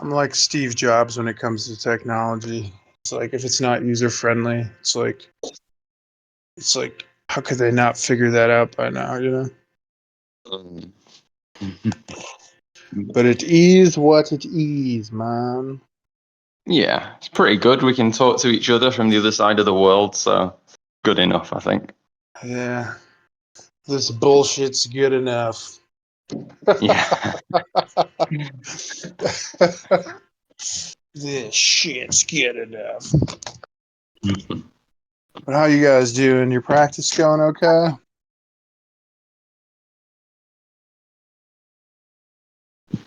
I'm like Steve Jobs when it comes to technology. It's like if it's not user friendly, it's like how could they not figure that out by now, you know? Um, But it is what it is, man. yeah, it's pretty good. We can talk to each other from the other side of the world, so good enough, I think. Yeah. This bullshit's good enough. Yeah. This shit's good enough. But how you guys doing? Your practice going okay?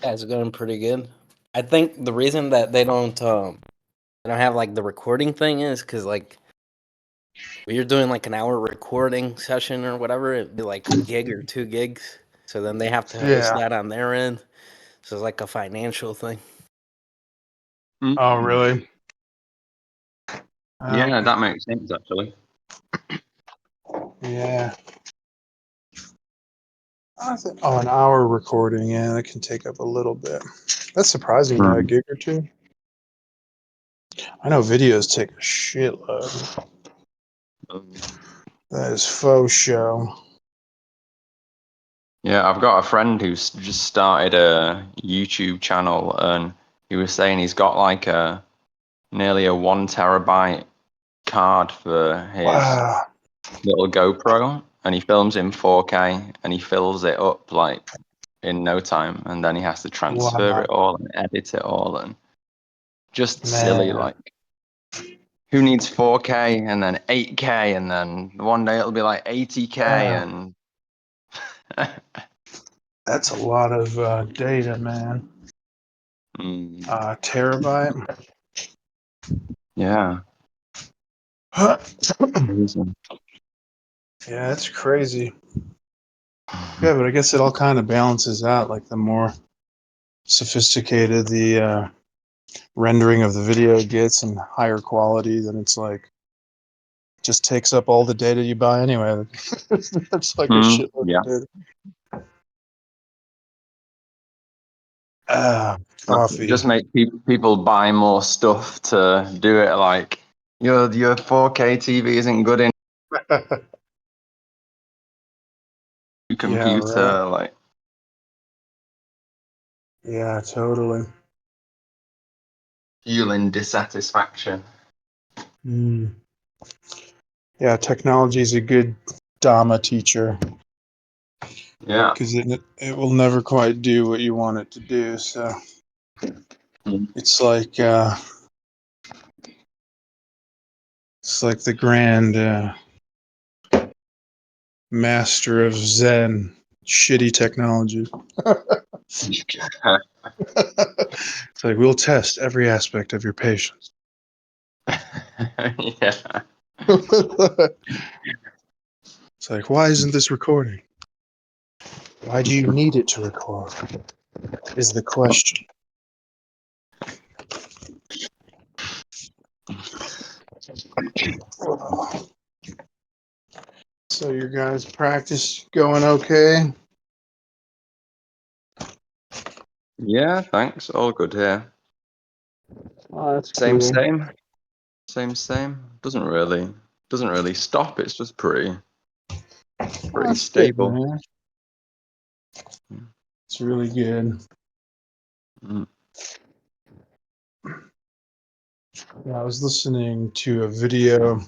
Yeah, it's going pretty good. I think the reason that they don't have like the recording thing is because like when you're doing like an hour recording session or whatever, it'd be like a gig or 2 gigs. So then they have to host Yeah. that on their end. So it's like a financial thing. Oh, really? Yeah, that makes sense, actually. Yeah. An hour recording. Yeah, that can take up a little bit. That's surprising, though, a gig or two. I know videos take a shitload. That is faux show. Yeah, I've got a friend who's just started a YouTube channel, and he was saying he's got like nearly a 1 terabyte card for his Wow. little GoPro, and he films in 4K, and he fills it up like in no time, and then he has to transfer Wow. it all and edit it all, and just silly. Man. Like, who needs 4K and then 8K, and then one day it'll be like 80K, Wow. and That's a lot of data, man. Terabyte. yeah. Yeah, Amazing. that's crazy. Yeah, but I guess it all kind of balances out. Like the more sophisticated the rendering of the video gets and higher quality, then it's like just takes up all the data you buy anyway. That's like a shitload Yeah. of data. Coffee. Just make people buy more stuff to do it. Like your 4K TV isn't good in your Yeah, computer. right. Like, Yeah, totally. feeling dissatisfaction. Yeah, technology is a good Dhamma teacher Yeah. because it will never quite do what you want it to do. So it's like the grand master of Zen, shitty technology. It's like we'll test every aspect of your patience. Yeah. It's like, why isn't this recording? Why do you need it to record? Is the question. So your guys' practice going okay? Yeah, thanks. All good here. Oh, that's Same, cool. same. Doesn't really stop. It's just pretty Oh, that's stable. good, man. It's really good. Yeah, I was listening to a video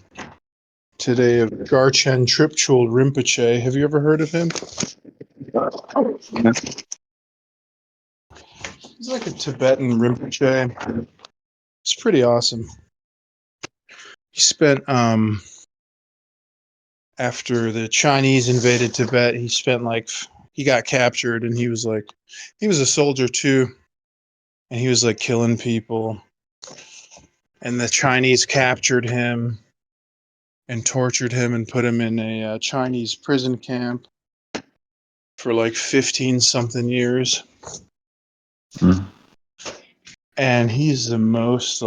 today of Garchen Tripchul Rinpoche. Have you ever heard of him? He's like a Tibetan Rinpoche. It's pretty awesome. He spent after the Chinese invaded Tibet, he got captured and he was a soldier too, and he was like killing people. And the Chinese captured him and tortured him and put him in a Chinese prison camp for like 15 something years. And he's the most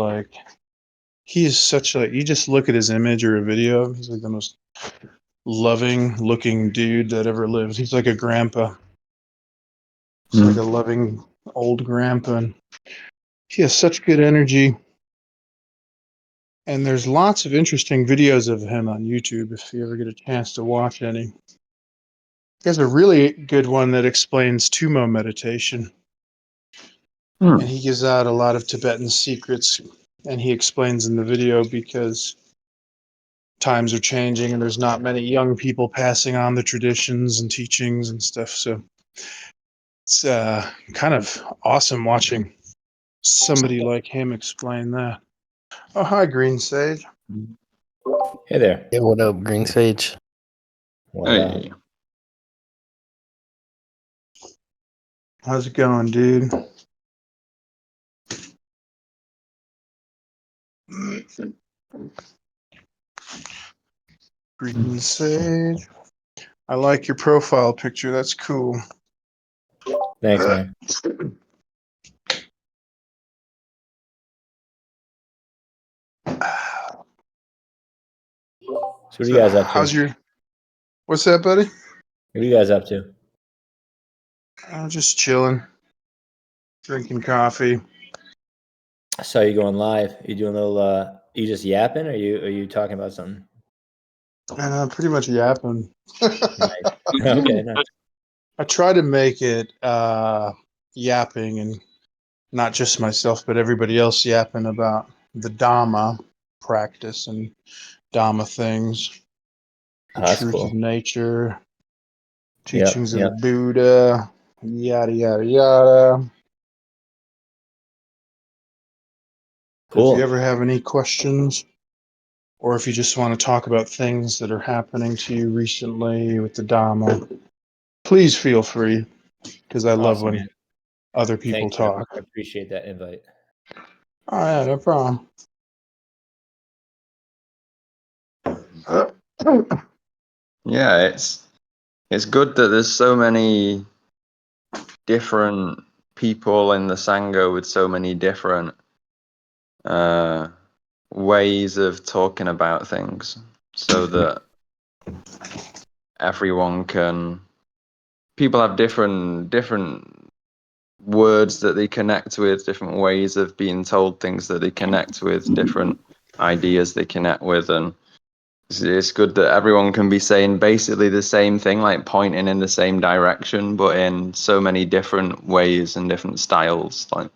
he is such you just look at his image or a video of him, he's like the most loving looking dude that ever lived. He's like a grandpa. He's like a loving old grandpa. And He has such good energy. And there's lots of interesting videos of him on YouTube if you ever get a chance to watch any. He has a really good one that explains Tumo meditation. And he gives out a lot of Tibetan secrets. And he explains in the video because times are changing and there's not many young people passing on the traditions and teachings and stuff. So it's kind of awesome watching somebody like him explain that. Oh, hi, Green Sage. Hey there. Hey, what up, Green Sage? What up? Hey. How's it going, dude? Green Sage. I like your profile picture. That's cool. Thanks, man. So what are you guys up to? How's your... What's that, buddy? What are you guys up to? I'm just chilling. Drinking coffee. I saw you going live. You doing a little you just yapping or are you talking about something? Pretty much yapping. Nice. Okay, nice. I try to make it yapping and not just myself, but everybody else yapping about the Dhamma practice and Dhamma things, the That's truth cool. of nature, Yep, teachings of yep. the Buddha, yada, yada, yada. Cool. If you ever have any questions, or if you just want to talk about things that are happening to you recently with the Dhamma, please feel free, because I love Awesome, when man. other people Thanks, bro. talk. I appreciate that invite. Oh, yeah, no problem. Yeah, it's good that there's so many different people in the Sangha with so many different ways of talking about things, so that everyone can. People have different words that they connect with, different ways of being told things that they connect with, different ideas they connect with, and it's good that everyone can be saying basically the same thing, like pointing in the same direction, but in so many different ways and different styles. Like,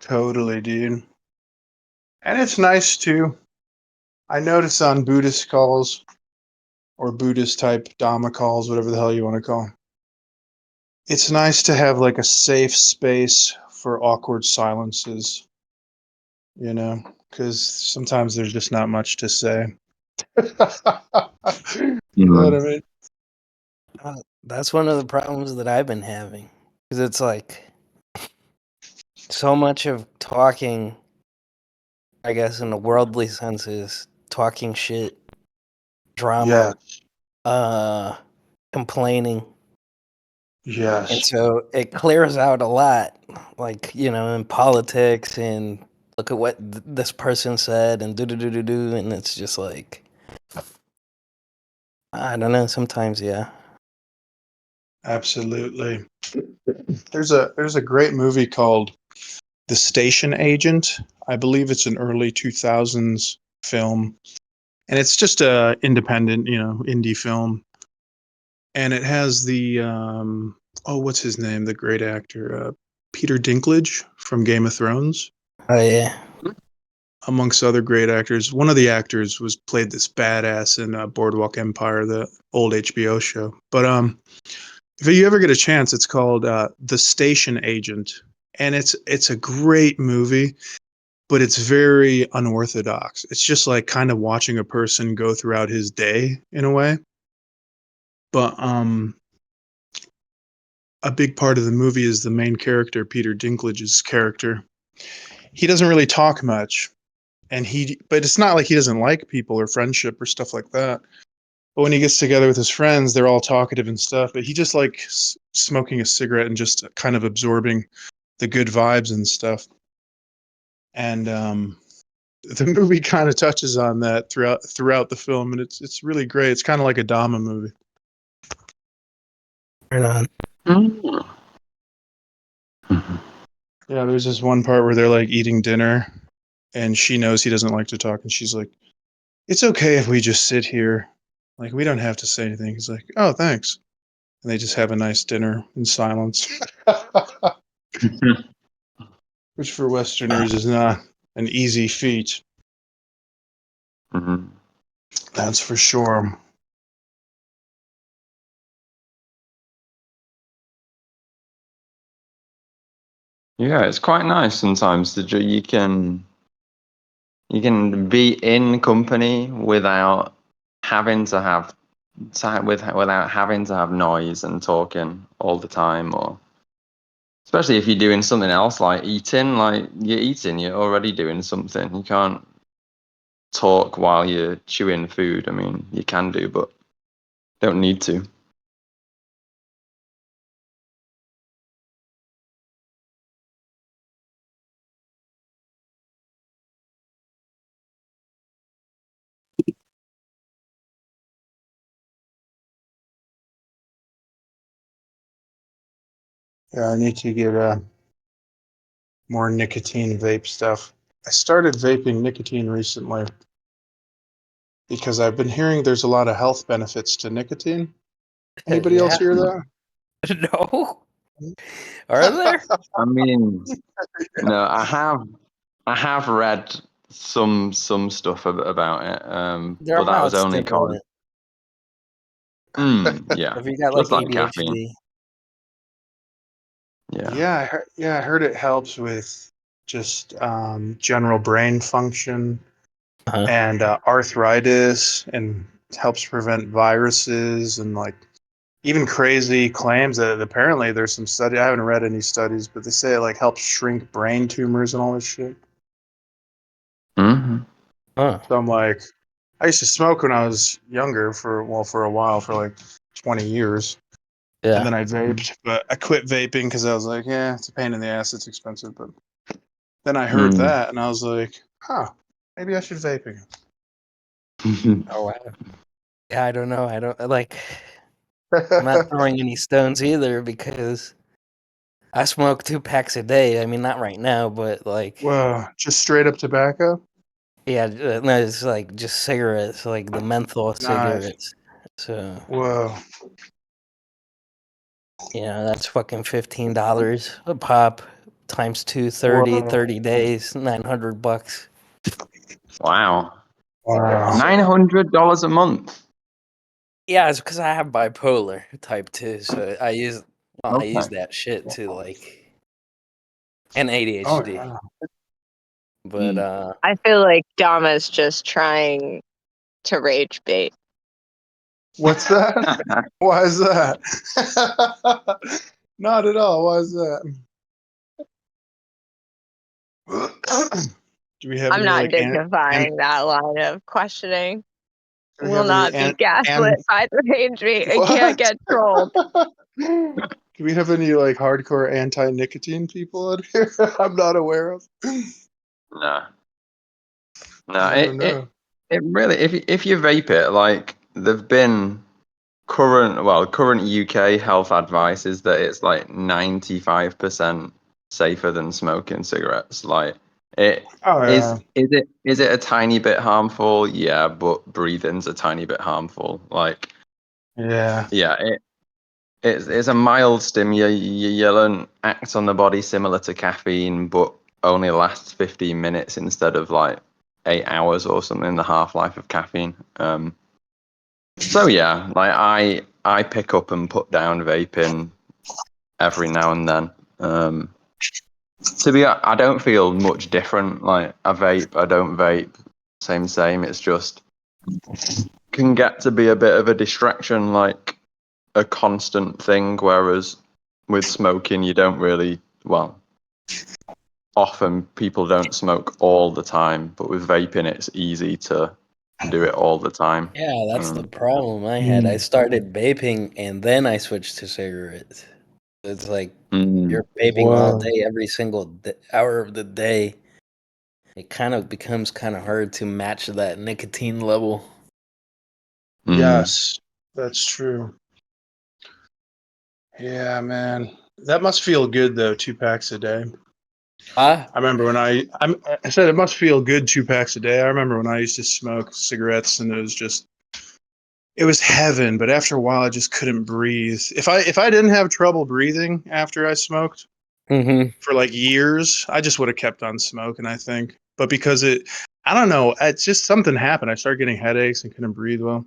Totally, dude. And it's nice too. I notice on Buddhist calls or Buddhist type Dhamma calls, whatever the hell you want to call 'em, it's nice to have like a safe space for awkward silences, you know, because sometimes there's just not much to say. You know what I mean? That's one of the problems that I've been having. Because it's like so much of talking, I guess, in a worldly sense, is talking shit, drama, complaining. And Yes. so it clears out a lot, like, in politics and look at what this person said and do. And it's just like, I don't know, sometimes, yeah. Absolutely. There's a great movie called The Station Agent. I believe it's an early 2000s film. And it's just a independent, indie film. And it has the what's his name? The great actor, Peter Dinklage from Game of Thrones, Oh, yeah. amongst other great actors. One of the actors played this badass in Boardwalk Empire, the old HBO show. But if you ever get a chance, it's called The Station Agent, and it's a great movie, but it's very unorthodox. It's just like kind of watching a person go throughout his day in a way. But a big part of the movie is the main character, Peter Dinklage's character. He doesn't really talk much, but it's not like he doesn't like people or friendship or stuff like that. But when he gets together with his friends, they're all talkative and stuff. But he just like smoking a cigarette and just kind of absorbing the good vibes and stuff. And the movie kind of touches on that throughout the film, and it's really great. It's kind of like a Dhamma movie. Right on. Mm. Yeah, there's this one part where they're like eating dinner, and she knows he doesn't like to talk, and she's like, "It's okay if we just sit here. Like, we don't have to say anything." He's like, "Oh, thanks." And they just have a nice dinner in silence, which for Westerners is not an easy feat. Mhm. That's for sure. Yeah, it's quite nice sometimes that you can be in company without having to have without having to have noise and talking all the time, or especially if you're doing something else like eating. Like you're eating, you're already doing something. You can't talk while you're chewing food. I mean, you can do, but don't need to. Yeah, I need to get more nicotine vape stuff. I started vaping nicotine recently because I've been hearing there's a lot of health benefits to nicotine. Anybody else Yeah. hear that? No. Are there? I mean, no, I have read some stuff about it, They're but a that was mild only cause. stimulant. Yeah, If you got just like like caffeine. ADHD. Yeah. I heard it helps with just general brain function Uh-huh. and arthritis, and helps prevent viruses, and like even crazy claims that apparently there's some study. I haven't read any studies, but they say it like helps shrink brain tumors and all this shit. Hmm. Huh. So I'm like, I used to smoke when I was younger for a while, for like 20 years. And Yeah. then I vaped, but I quit vaping because I was like, yeah, it's a pain in the ass. It's expensive. But then I heard Mm. that and I was like, huh, maybe I should vape again. Oh wow. Yeah, I don't know. I don't like. I'm not throwing any stones either because I smoke 2 packs a day. I mean, not right now, but like, Whoa, just straight up tobacco? yeah, no, it's like just cigarettes, like the menthol Nice. cigarettes. So Whoa. yeah, that's fucking $15 a pop times 230, Whoa. 30 days, $900. Wow. Wow. $900 a month. Yeah, it's because I have bipolar type 2, so I use Okay. that shit to like, and Oh, ADHD. yeah. But I feel like Dhamma's just trying to rage bait. What's that? Why is that? Not at all. Why is that? Do we have I'm any not like dignifying that line of questioning. do we Will have any not be gaslit by the rage bait. It can't get trolled. Do we have any like hardcore anti-nicotine people out here I'm not aware of? No. No, I don't know. it really, if you vape it, like there've been current UK health advice is that it's like 95% safer than smoking cigarettes. Like it Oh yeah. is it a tiny bit harmful? Yeah, but breathing's a tiny bit harmful. Like Yeah. yeah, it's a mild stimulant, acts on the body similar to caffeine, but only lasts 15 minutes instead of like 8 hours or something, the half-life of caffeine. So yeah, like I pick up and put down vaping every now and then. I don't feel much different. Like I vape, I don't vape, same. It's just can get to be a bit of a distraction, like a constant thing. Whereas with smoking, you don't really, well, often people don't smoke all the time, but with vaping, it's easy to do it all the time. yeah, that's the problem I had. I started vaping and then I switched to cigarettes. It's like you're vaping all Whoa. day, every single hour of the day. it kind of becomes kind of hard to match that nicotine level. Yes, that's true. Yeah, man. That must feel good though, 2 packs a day. Ah, I remember when I said it must feel good 2 packs a day. I remember when I used to smoke cigarettes and it was heaven, but after a while I just couldn't breathe. If I didn't have trouble breathing after I smoked for like years, I just would have kept on smoking, I think. But because I don't know, it's just something happened. I started getting headaches and couldn't breathe well.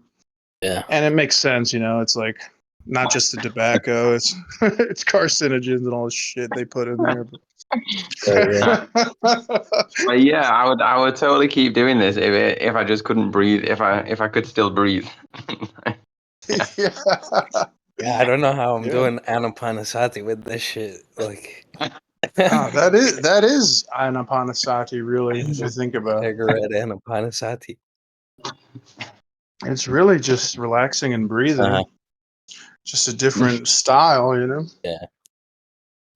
yeah. And it makes sense, it's like not just the tobacco, it's it's carcinogens and all the shit they put in there. Yeah. But yeah, I would totally keep doing this if I just couldn't breathe. If I could still breathe. Yeah. Yeah, I don't know how I'm Yeah. doing anapanasati with this shit. Like, Oh, that is anapanasati, really, if you think about it. cigarette anapanasati. It's really just relaxing and breathing. Uh-huh. Just a different style, Yeah.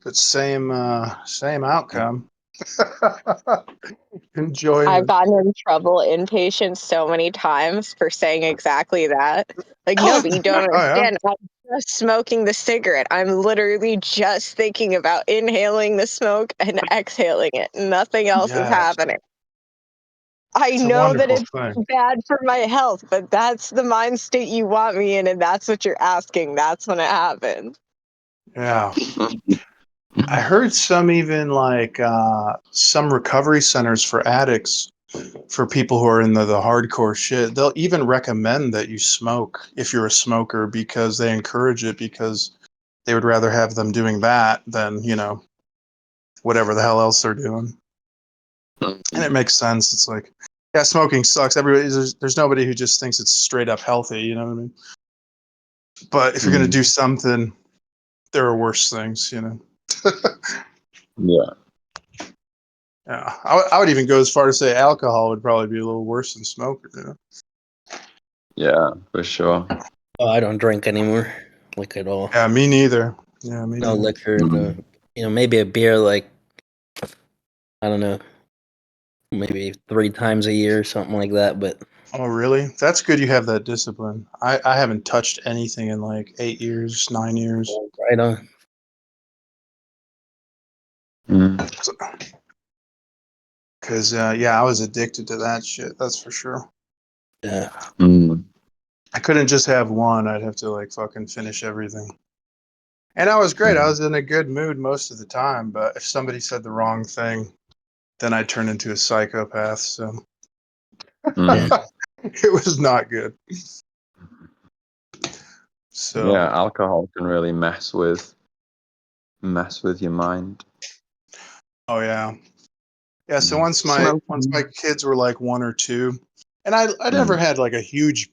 but same outcome. I've Enjoyment. gotten in trouble inpatient so many times for saying exactly that. Like, no, but you don't Oh, yeah? understand. I'm just smoking the cigarette. I'm literally just thinking about inhaling the smoke and exhaling it. Nothing else is Yes. happening. I It's a know that wonderful it's thing. bad for my health, but that's the mind state you want me in, and that's what you're asking. That's when it happens. Yeah. I heard some even like some recovery centers for addicts, for people who are in the hardcore shit. They'll even recommend that you smoke if you're a smoker because they encourage it, because they would rather have them doing that than, whatever the hell else they're doing. And it makes sense. It's like, yeah, smoking sucks. There's nobody who just thinks it's straight up healthy, you know what I mean? But if you're going to do something, there are worse things, Yeah. Yeah, I would even go as far to say alcohol would probably be a little worse than smoking. Yeah, for sure. Oh, I don't drink anymore, like at all. Yeah, me neither. Yeah, me No neither. liquor, no. Maybe a beer, like, I don't know, maybe 3 times a year or something like that. But Oh, really? That's good. You have that discipline. I haven't touched anything in like 8 years, 9 years. right on. Because yeah, I was addicted to that shit. That's for sure. Yeah. I couldn't just have one. I'd have to like fucking finish everything. And I was great. I was in a good mood most of the time. But if somebody said the wrong thing, then I'd turn into a psychopath. So Yeah. it was not good. So Yeah, alcohol can really mess with your mind. oh yeah. Yeah, so once Smoking. my kids were like 1 or 2, and I never had like a huge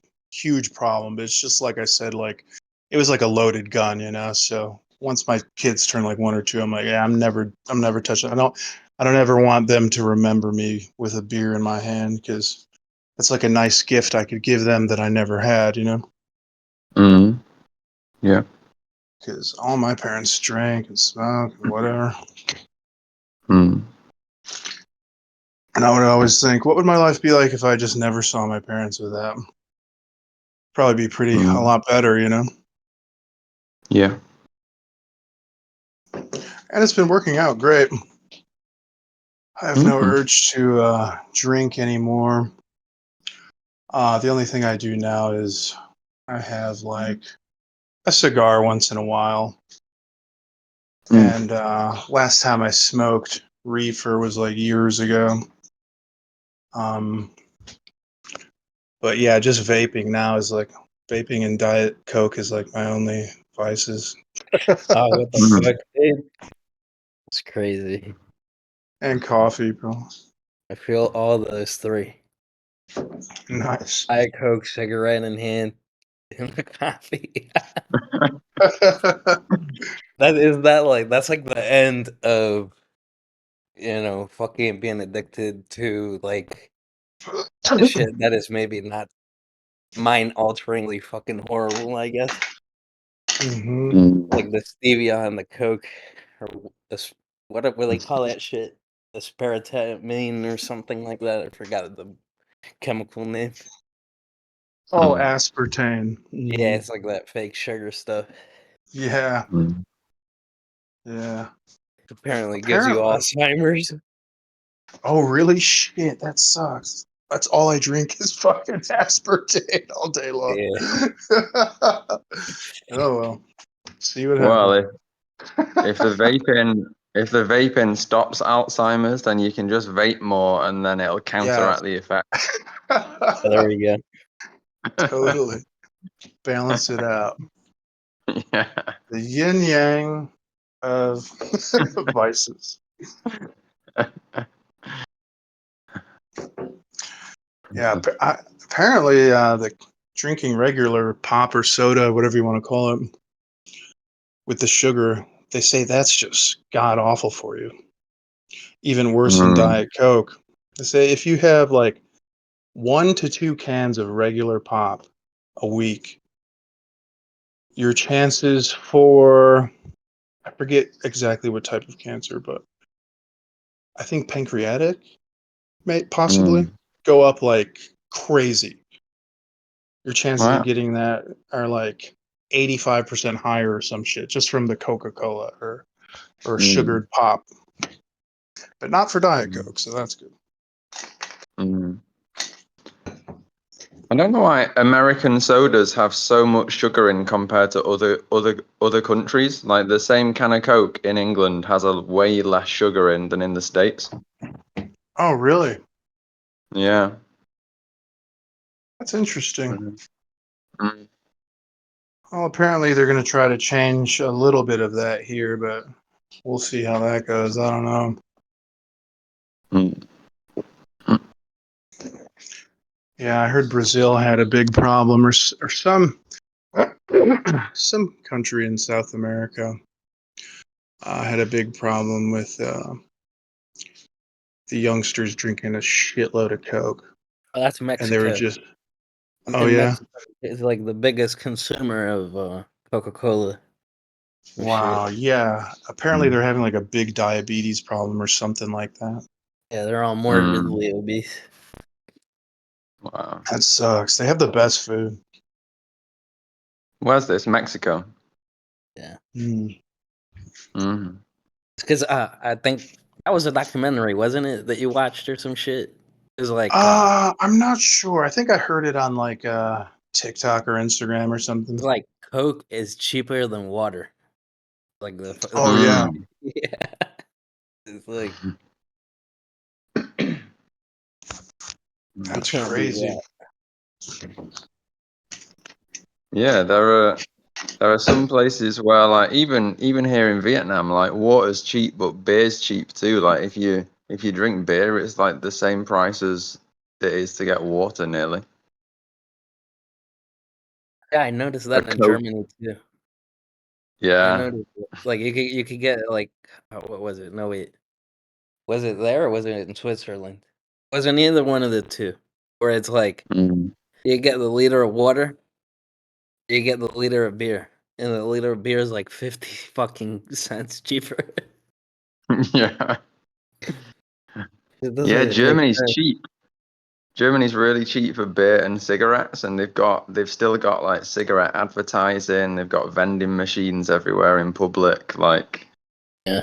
problem, but it's just like I said, like it was like a loaded gun, So once my kids turn like 1 or 2, I'm like, yeah, I'm never touching. I don't ever want them to remember me with a beer in my hand, because that's like a nice gift I could give them that I never had, Yeah. Because all my parents drank and smoked and whatever. And I would always think, what would my life be like if I just never saw my parents with that? Probably be a lot better, Yeah. And it's been working out great. I have no urge to drink anymore. The only thing I do now is I have like a cigar once in a while. And last time I smoked reefer was like years ago. But yeah, just vaping now is like vaping and Diet Coke is like my only vices. Oh, what the fuck, dude? It's crazy. And coffee, bro. I feel all those 3. Nice. Diet Coke, cigarette in hand, and the coffee. That's like the end of fucking being addicted to like shit that is maybe not mind alteringly fucking horrible, I guess. Mm-hmm. Like the stevia and the Coke, or what do they call that shit? aspartame or something like that. I forgot the chemical name. Oh, aspartame. Yeah, it's like that fake sugar stuff. Yeah. Mm. Yeah. Apparently gives you Alzheimer's. Oh, really? Shit, that sucks. That's all I drink is fucking aspartame all day long. Yeah. Oh well. See what Well, happens. if the vaping stops Alzheimer's, then you can just vape more, and then it'll counteract the effect. There we go. Totally. Balance it out. Yeah. The yin yang of vices. Yeah. Apparently, the drinking regular pop or soda, whatever you want to call it, with the sugar, they say that's just god awful for you. Even worse than Diet Coke. They say if you have like 1 to 2 cans of regular pop a week, your chances for, I forget exactly what type of cancer, but I think pancreatic may possibly go up like crazy. Your chances of Wow. getting that are like 85% higher or some shit just from the Coca-Cola or sugared pop. But not for Diet Coke, so that's good. Mm. I don't know why American sodas have so much sugar in compared to other countries. Like the same can of Coke in England has a way less sugar in than in the States. Oh, really? Yeah. That's interesting. Mm. Well, apparently they're going to try to change a little bit of that here, but we'll see how that goes. I don't know. Mm. Yeah, I heard Brazil had a big problem, or some some country in South America had a big problem with the youngsters drinking a shitload of Coke, Oh, that's and they were Mexico. just, oh In yeah, Mexico, it's like the biggest consumer of Coca-Cola. And wow, shit. yeah. Apparently they're having like a big diabetes problem or something like that. Yeah, they're all Mm. morbidly obese. Wow. That sucks. They have the best food. Where's this? Mexico. Yeah, Mm. Mm. because I think that was a documentary, wasn't it, that you watched or some shit? It was like I'm not sure. I think I heard it on like TikTok or Instagram or something. Coke is cheaper than water. Like the Oh yeah, yeah, it's like you that's can't beat crazy. that. Yeah, there are some places where like even here in Vietnam, like water's cheap, but beer's cheap too. Like if you drink beer, it's like the same price as it is to get water nearly. Yeah, I noticed A that in Coke. Germany too. I Yeah. noticed like you could get like what was it? No wait, was it there or was it in Switzerland? Wasn't either one of the two. Where it's like Mm. you get the liter of water, you get the liter of beer, and the liter of beer is like 50 fucking cents cheaper. Yeah. It Yeah, doesn't make Germany's sense. cheap. Germany's really cheap for beer and cigarettes, and they've still got like cigarette advertising. They've got vending machines everywhere in public. Like, Yeah.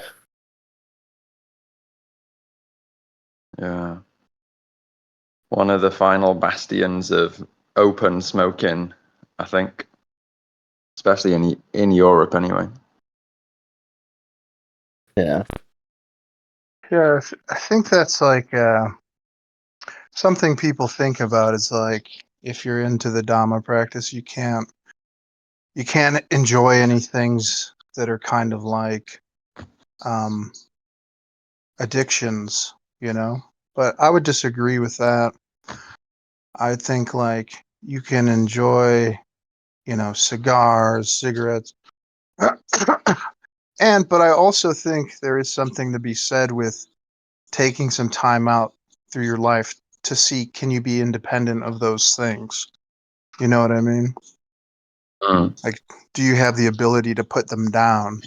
yeah, one of the final bastions of open smoking, I think, especially in Europe anyway. Yeah. Yeah, I think that's like something people think about. Is like if you're into the Dhamma practice, you can't enjoy any things that are kind of like um, addictions, you know. But I would disagree with that. I think like you can enjoy, you know, cigars, cigarettes, but I also think there is something to be said with taking some time out through your life to see, can you be independent of those things? You know what I mean? Mm. Like, do you have the ability to put them down?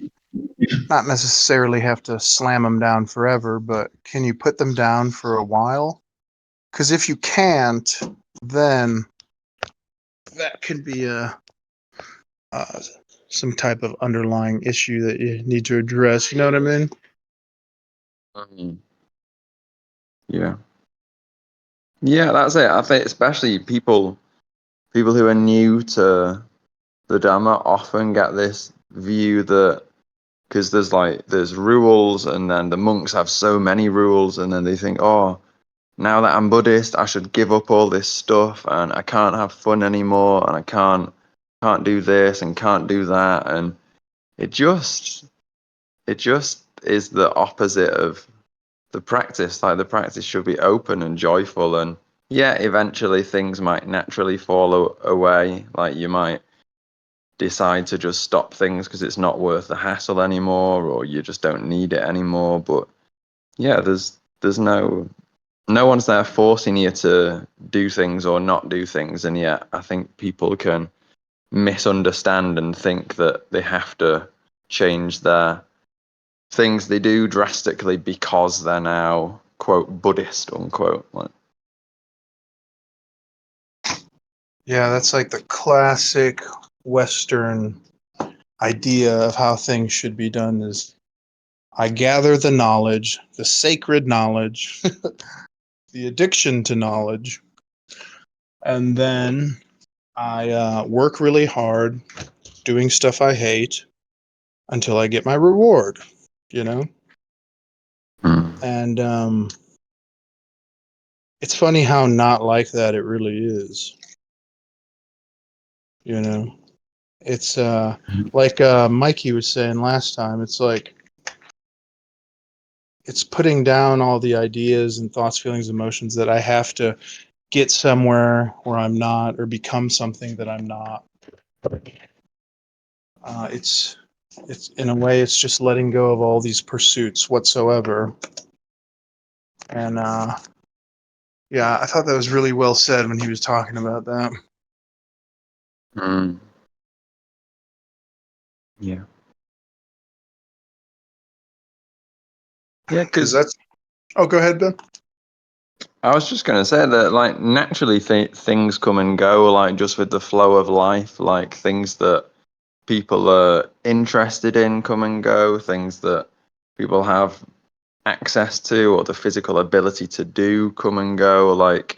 not necessarily have to slam them down forever, but can you put them down for a while? Because if you can't, then that could be uh, some type of underlying issue that you need to address. You know what I mean? Yeah. Yeah, that's it. I think especially people who are new to the Dhamma often get this view that because there's rules, and then the monks have so many rules, and then they think, oh, now that I'm Buddhist, I should give up all this stuff, and I can't have fun anymore, and I can't do this and can't do that, and it just is the opposite of the practice. Like the practice should be open and joyful, and yeah, eventually things might naturally fall away. Like you might decide to just stop things because it's not worth the hassle anymore, or you just don't need it anymore. But yeah, there's no one's there forcing you to do things or not do things, and yet I think people can misunderstand and think that they have to change their things they do drastically because they're now quote Buddhist unquote. Like, Yeah, that's like the classic Western idea of how things should be done is I gather the knowledge, the sacred knowledge, the addiction to knowledge, and then I work really hard doing stuff I hate until I get my reward, you know? And it's funny how not like that it really is. You know? It's like Mikey was saying last time, it's like it's putting down all the ideas and thoughts, feelings, emotions that I have to get somewhere where I'm not or become something that I'm not. It's in a way it's just letting go of all these pursuits whatsoever. And yeah, I thought that was really well said when he was talking about that. Yeah. Yeah, Because because that's. Oh, go ahead, Ben. I was just going to say that, like, naturally things come and go, like, just with the flow of life, like, things that people are interested in come and go, things that people have access to or the physical ability to do come and go, like,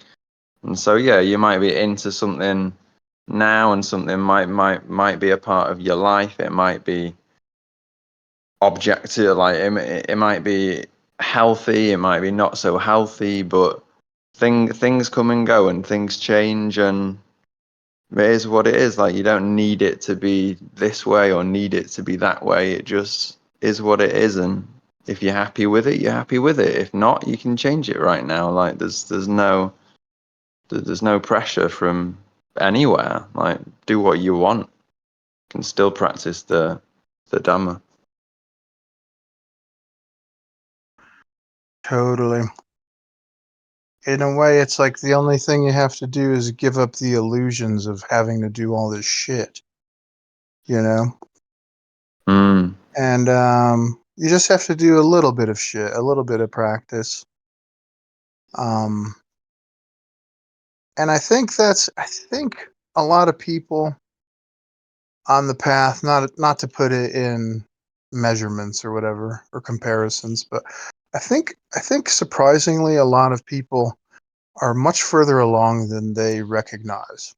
and so, yeah, you might be into something now and something might be a part of your life. It might be objective, like, it might be healthy, it might be not so healthy, but things come and go and things change, and it is what it is. Like you don't need it to be this way or need it to be that way. It just is what it is, and if you're happy with it, you're happy with it. If not, you can change it right now. Like there's no pressure from anywhere. Like do what you want. You can still practice the Dhamma. Totally. In a way, it's like the only thing you have to do is give up the illusions of having to do all this shit, you know? And you just have to do a little bit of shit, a little bit of practice. And I think a lot of people on the path, not to put it in measurements or whatever or comparisons, but I think surprisingly a lot of people are much further along than they recognize.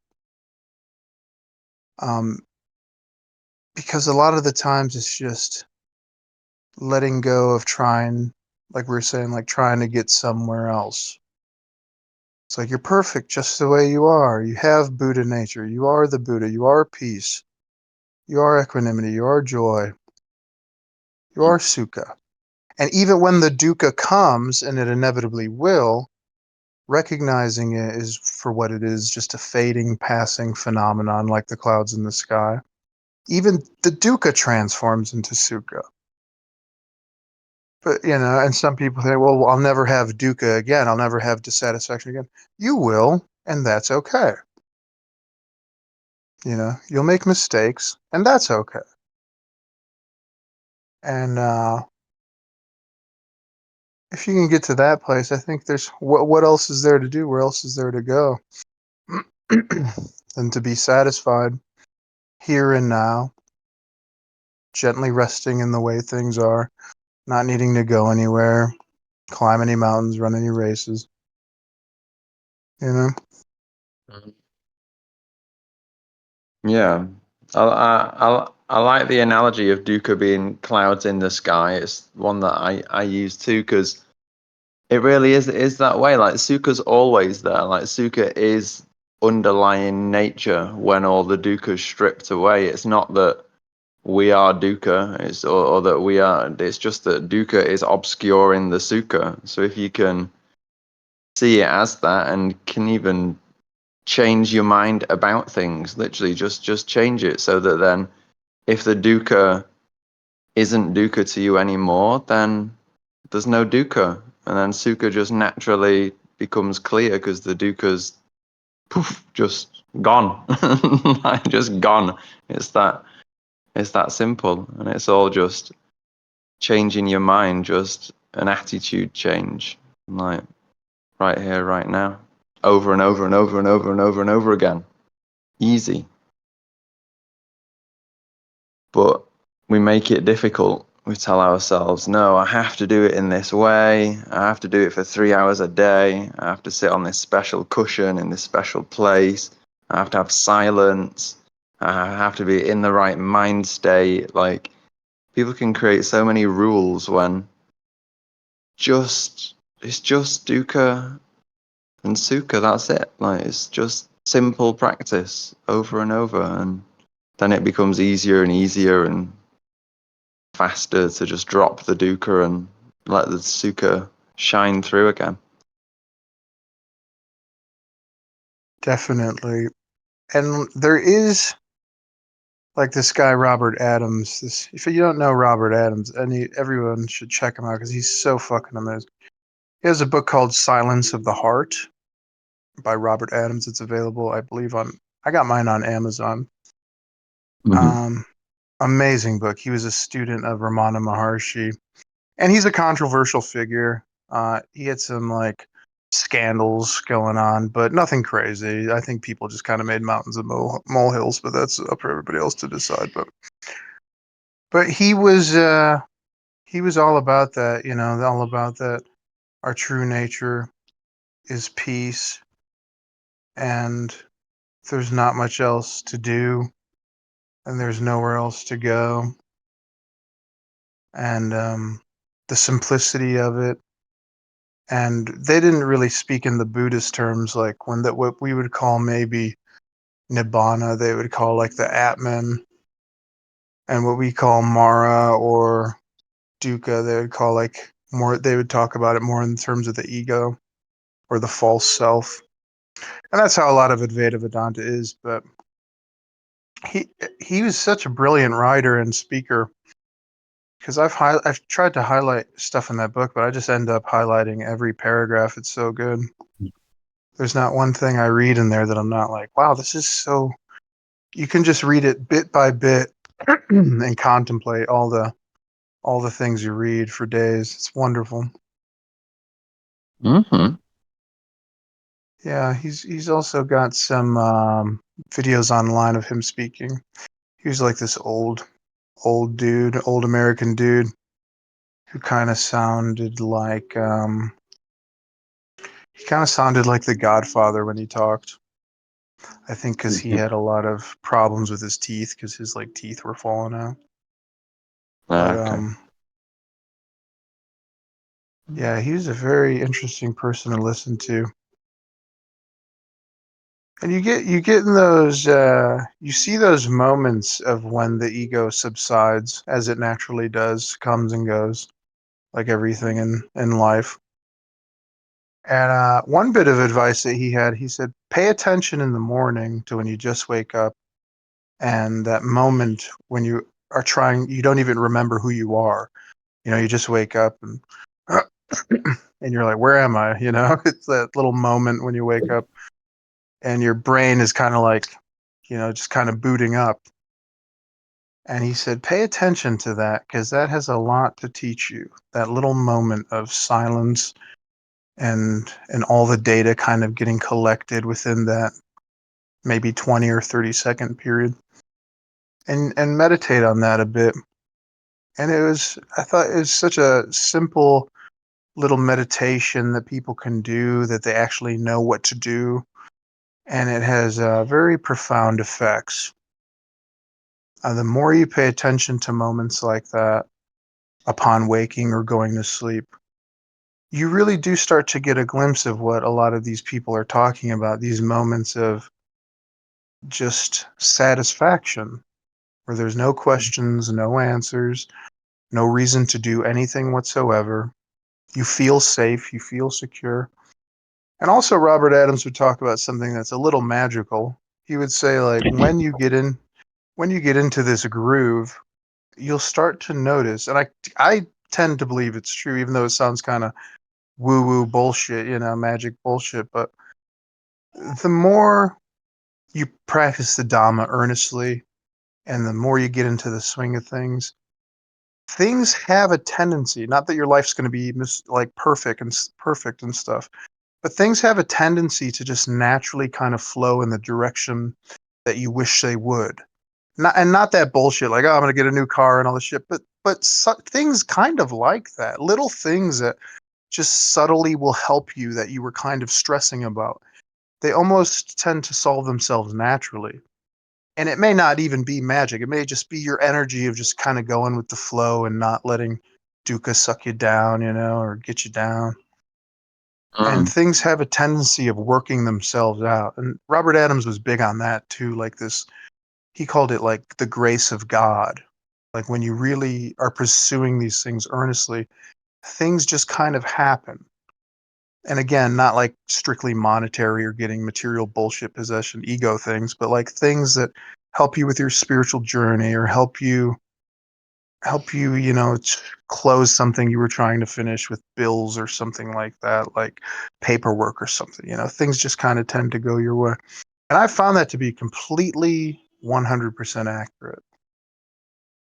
Because a lot of the times it's just letting go of trying, like we were saying, like trying to get somewhere else. It's like you're perfect just the way you are. You have Buddha nature. You are the Buddha. You are peace. You are equanimity. You are joy. You are sukha. And even when the dukkha comes, and it inevitably will, recognizing it is for what it is, just a fading, passing phenomenon like the clouds in the sky. Even the dukkha transforms into sukha. But, you know, and some people say, well, I'll never have dukkha again. I'll never have dissatisfaction again. You will, and that's okay. You know, you'll make mistakes, and that's okay. And if you can get to that place, I think there's what else is there to do? Where else is there to go? Than to be satisfied here and now, gently resting in the way things are, not needing to go anywhere, climb any mountains, run any races. You know? Yeah, I like the analogy of dukkha being clouds in the sky. It's one that I use too, because it really is that way. Like sukha's always there. Like sukha is underlying nature when all the dukkha's stripped away. It's not that we are dukkha, or that we are. It's just that dukkha is obscuring the sukha. So if you can see it as that, and can even change your mind about things, literally just change it, so that then if the dukkha isn't dukkha to you anymore, then there's no dukkha, and then sukha just naturally becomes clear, because the dukkha's poof, just gone. Like, just gone. It's that simple, and it's all just changing your mind, just an attitude change, like right here, right now, over and over and over and over and over and over again. Easy. But we make it difficult. We tell ourselves, no, I have to do it in this way. I have to do it for 3 hours a day. I have to sit on this special cushion in this special place. I have to have silence. I have to be in the right mind state. Like, people can create so many rules when it's just dukkha and sukha. That's it. Like, it's just simple practice over and over, and then it becomes easier and easier and faster to just drop the dukkha and let the sukha shine through again. Definitely. And there is like this guy Robert Adams. If you don't know Robert Adams, everyone should check him out because he's so fucking amazing. He has a book called Silence of the Heart by Robert Adams. It's available, I believe, I got mine on Amazon. Amazing book. He was a student of Ramana Maharshi, and he's a controversial figure. He had some like scandals going on, but nothing crazy. I think people just kind of made mountains and molehills, but that's up for everybody else to decide. But he was all about that, all about that. Our true nature is peace, and there's not much else to do, and there's nowhere else to go, and the simplicity of it. And they didn't really speak in the Buddhist terms, like what we would call maybe nibbana, they would call like the Atman, and what we call Mara or dukkha, they would call like more. They would talk about it more in terms of the ego or the false self, and that's how a lot of Advaita Vedanta is. But he was such a brilliant writer and speaker, because I've tried to highlight stuff in that book, but I just end up highlighting every paragraph. It's so good. There's not one thing I read in there that I'm not like, wow, this is so. You can just read it bit by bit and contemplate all the things you read for days. It's wonderful. Yeah, he's also got some videos online of him speaking. He was like this old dude, old American dude, who kind of sounded like the Godfather when he talked. I think because he had a lot of problems with his teeth, because his like teeth were falling out. But Okay. yeah, he was a very interesting person to listen to. And you get in those you see those moments of when the ego subsides, as it naturally does, comes and goes, like everything in life. And one bit of advice that he said, pay attention in the morning to when you just wake up, and that moment when you are trying, you don't even remember who you are. You just wake up and and you're like, where am I? It's that little moment when you wake up and your brain is kind of like, just kind of booting up. And he said, pay attention to that because that has a lot to teach you. That little moment of silence and all the data kind of getting collected within that maybe 20 or 30-second period. And meditate on that a bit. And I thought it was such a simple little meditation that people can do, that they actually know what to do. And it has very profound effects. The more you pay attention to moments like that upon waking or going to sleep, you really do start to get a glimpse of what a lot of these people are talking about, these moments of just satisfaction, where there's no questions, no answers, no reason to do anything whatsoever. You feel safe, you feel secure. And also Robert Adams would talk about something that's a little magical. He would say, like, when you get into this groove, you'll start to notice, and I tend to believe it's true, even though it sounds kind of woo-woo bullshit, magic bullshit, but the more you practice the Dhamma earnestly and the more you get into the swing of things have a tendency, not that your life's going to be perfect and stuff, but things have a tendency to just naturally kind of flow in the direction that you wish they would. Not that bullshit like, oh, I'm going to get a new car and all this shit, but things kind of like that, little things that just subtly will help you that you were kind of stressing about. They almost tend to solve themselves naturally. And it may not even be magic. It may just be your energy of just kind of going with the flow and not letting dukkha suck you down, or get you down. And things have a tendency of working themselves out. And Robert Adams was big on that too, like this, he called it like the grace of God. Like when you really are pursuing these things earnestly, things just kind of happen. And again, not like strictly monetary or getting material bullshit possession, ego things, but like things that help you with your spiritual journey or help you, close something you were trying to finish with bills or something like that, like paperwork or something, things just kind of tend to go your way. And I found that to be completely 100% accurate.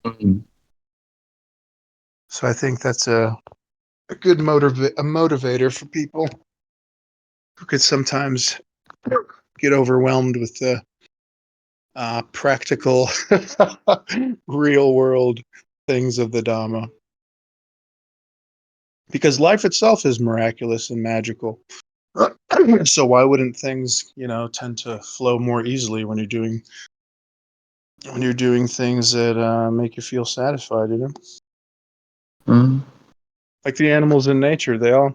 Mm-hmm. So I think that's a good motivator for people who could sometimes get overwhelmed with the practical, real world things of the Dhamma. Because life itself is miraculous and magical. So why wouldn't things, tend to flow more easily when you're doing things that make you feel satisfied, Mm-hmm. Like the animals in nature, they all,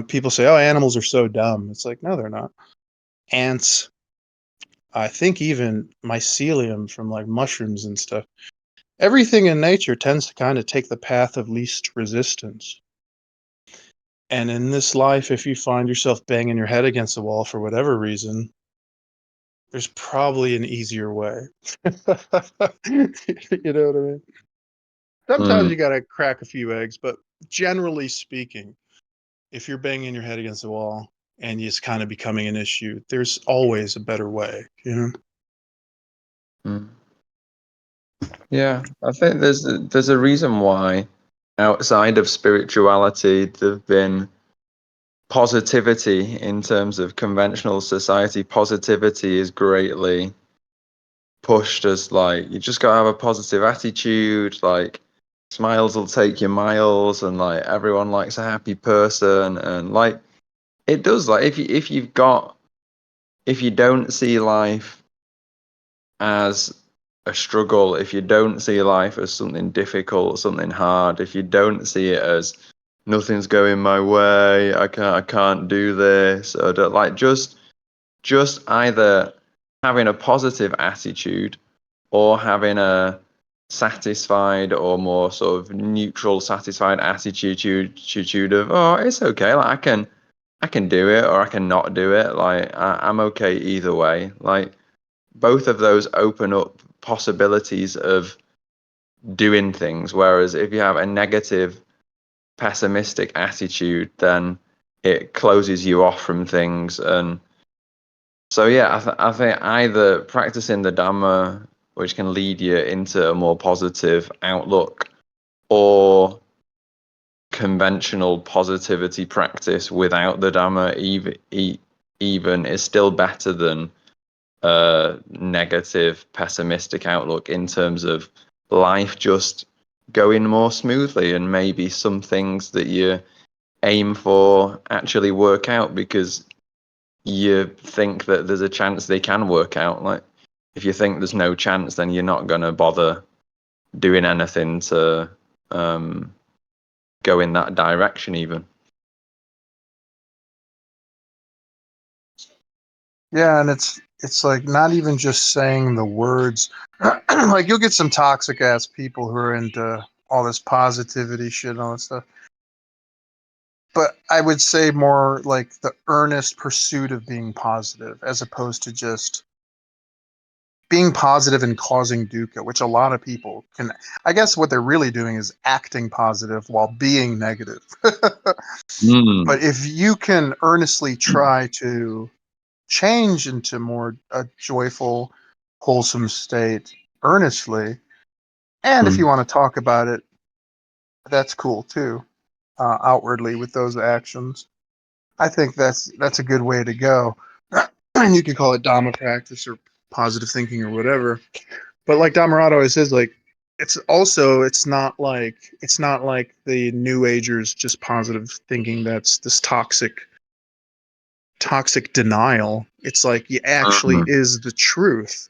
people say, oh, animals are so dumb. It's like, no, they're not. Ants, I think even mycelium from like mushrooms and stuff. Everything in nature tends to kind of take the path of least resistance. And in this life, if you find yourself banging your head against the wall for whatever reason, there's probably an easier way. You know what I mean? Sometimes you got to crack a few eggs, but generally speaking, if you're banging your head against the wall and it's kind of becoming an issue, there's always a better way, Yeah, I think there's a reason why outside of spirituality there've been positivity in terms of conventional society. Positivity is greatly pushed as like you just gotta have a positive attitude, like smiles will take you miles, and like everyone likes a happy person, and like it does. Like if you don't see life as a struggle, if you don't see life as something difficult, something hard, if you don't see it as nothing's going my way, I can't do this, or like just either having a positive attitude or having a satisfied or more sort of neutral satisfied attitude of, oh, it's okay, like I can do it or I can not do it, like I'm okay either way. Like both of those open up possibilities of doing things, whereas if you have a negative pessimistic attitude, then it closes you off from things. And so yeah, I think either practicing the Dhamma which can lead you into a more positive outlook, or conventional positivity practice without the Dhamma even is still better than a negative, pessimistic outlook in terms of life just going more smoothly, and maybe some things that you aim for actually work out because you think that there's a chance they can work out. Like, if you think there's no chance, then you're not going to bother doing anything to go in that direction even. Yeah, and it's like not even just saying the words. Like, you'll get some toxic ass people who are into all this positivity shit and all that stuff. But I would say more like the earnest pursuit of being positive, as opposed to just being positive and causing dukkha, which a lot of people can. I guess what they're really doing is acting positive while being negative. But if you can earnestly try to change into more a joyful, wholesome state earnestly, and if you want to talk about it, that's cool too, outwardly with those actions. I think that's a good way to go. And you could call it Dhamma practice or positive thinking or whatever. But like Dhammarato always says, like, it's not like the New Agers just positive thinking that's this toxic denial. It's like it actually is the truth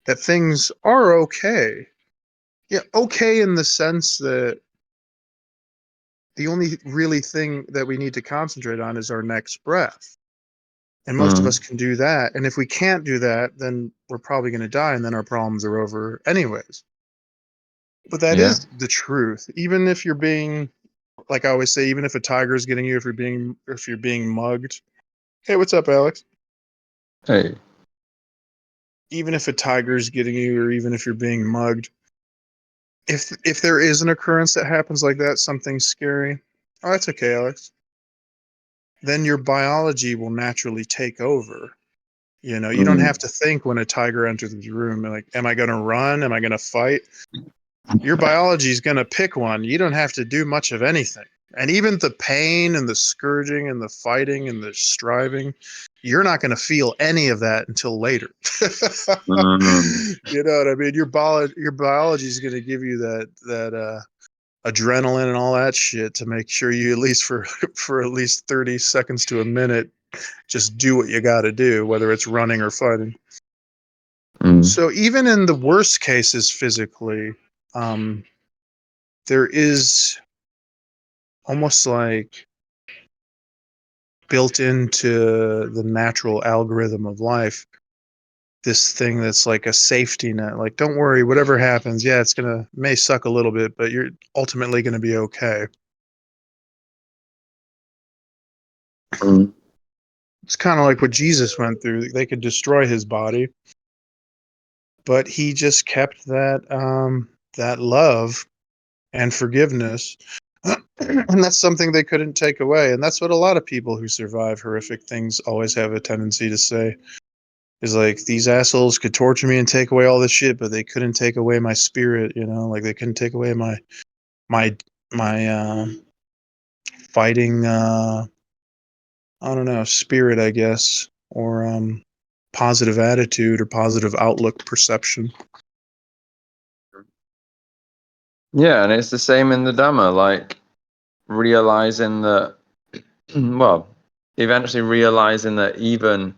that things are okay. Yeah, okay in the sense that the only really thing that we need to concentrate on is our next breath. And most of us can do that. And if we can't do that, then we're probably going to die, and then our problems are over anyways. But that is the truth. Even if you're being, like I always say, even if a tiger is getting you, if you're being mugged. Hey, what's up, Alex? Hey. Even if a tiger is getting you, or even if you're being mugged, if there is an occurrence that happens like that, something scary, oh, that's okay, Alex. Then your biology will naturally take over. You know, you don't have to think when a tiger enters the room, like, am I going to run? Am I going to fight? Your biology is going to pick one. You don't have to do much of anything. And even the pain and the scourging and the fighting and the striving, you're not going to feel any of that until later. You know what I mean? Your biology is going to give you that adrenaline and all that shit to make sure you, at least for at least 30 seconds to a minute, just do what you got to do, whether it's running or fighting. So even in the worst cases physically, there is almost like built into the natural algorithm of life this thing that's like a safety net. Like, don't worry, whatever happens, yeah, may suck a little bit, but you're ultimately going to be okay. It's kind of like what Jesus went through. They could destroy his body, but he just kept that love and forgiveness. And that's something they couldn't take away. And that's what a lot of people who survive horrific things always have a tendency to say, is like, these assholes could torture me and take away all this shit, but they couldn't take away my spirit, you know, like they couldn't take away my fighting, I don't know, spirit, I guess, or positive attitude or positive outlook perception. Yeah, and it's the same in the Dhamma, like realizing that, well, eventually realizing that even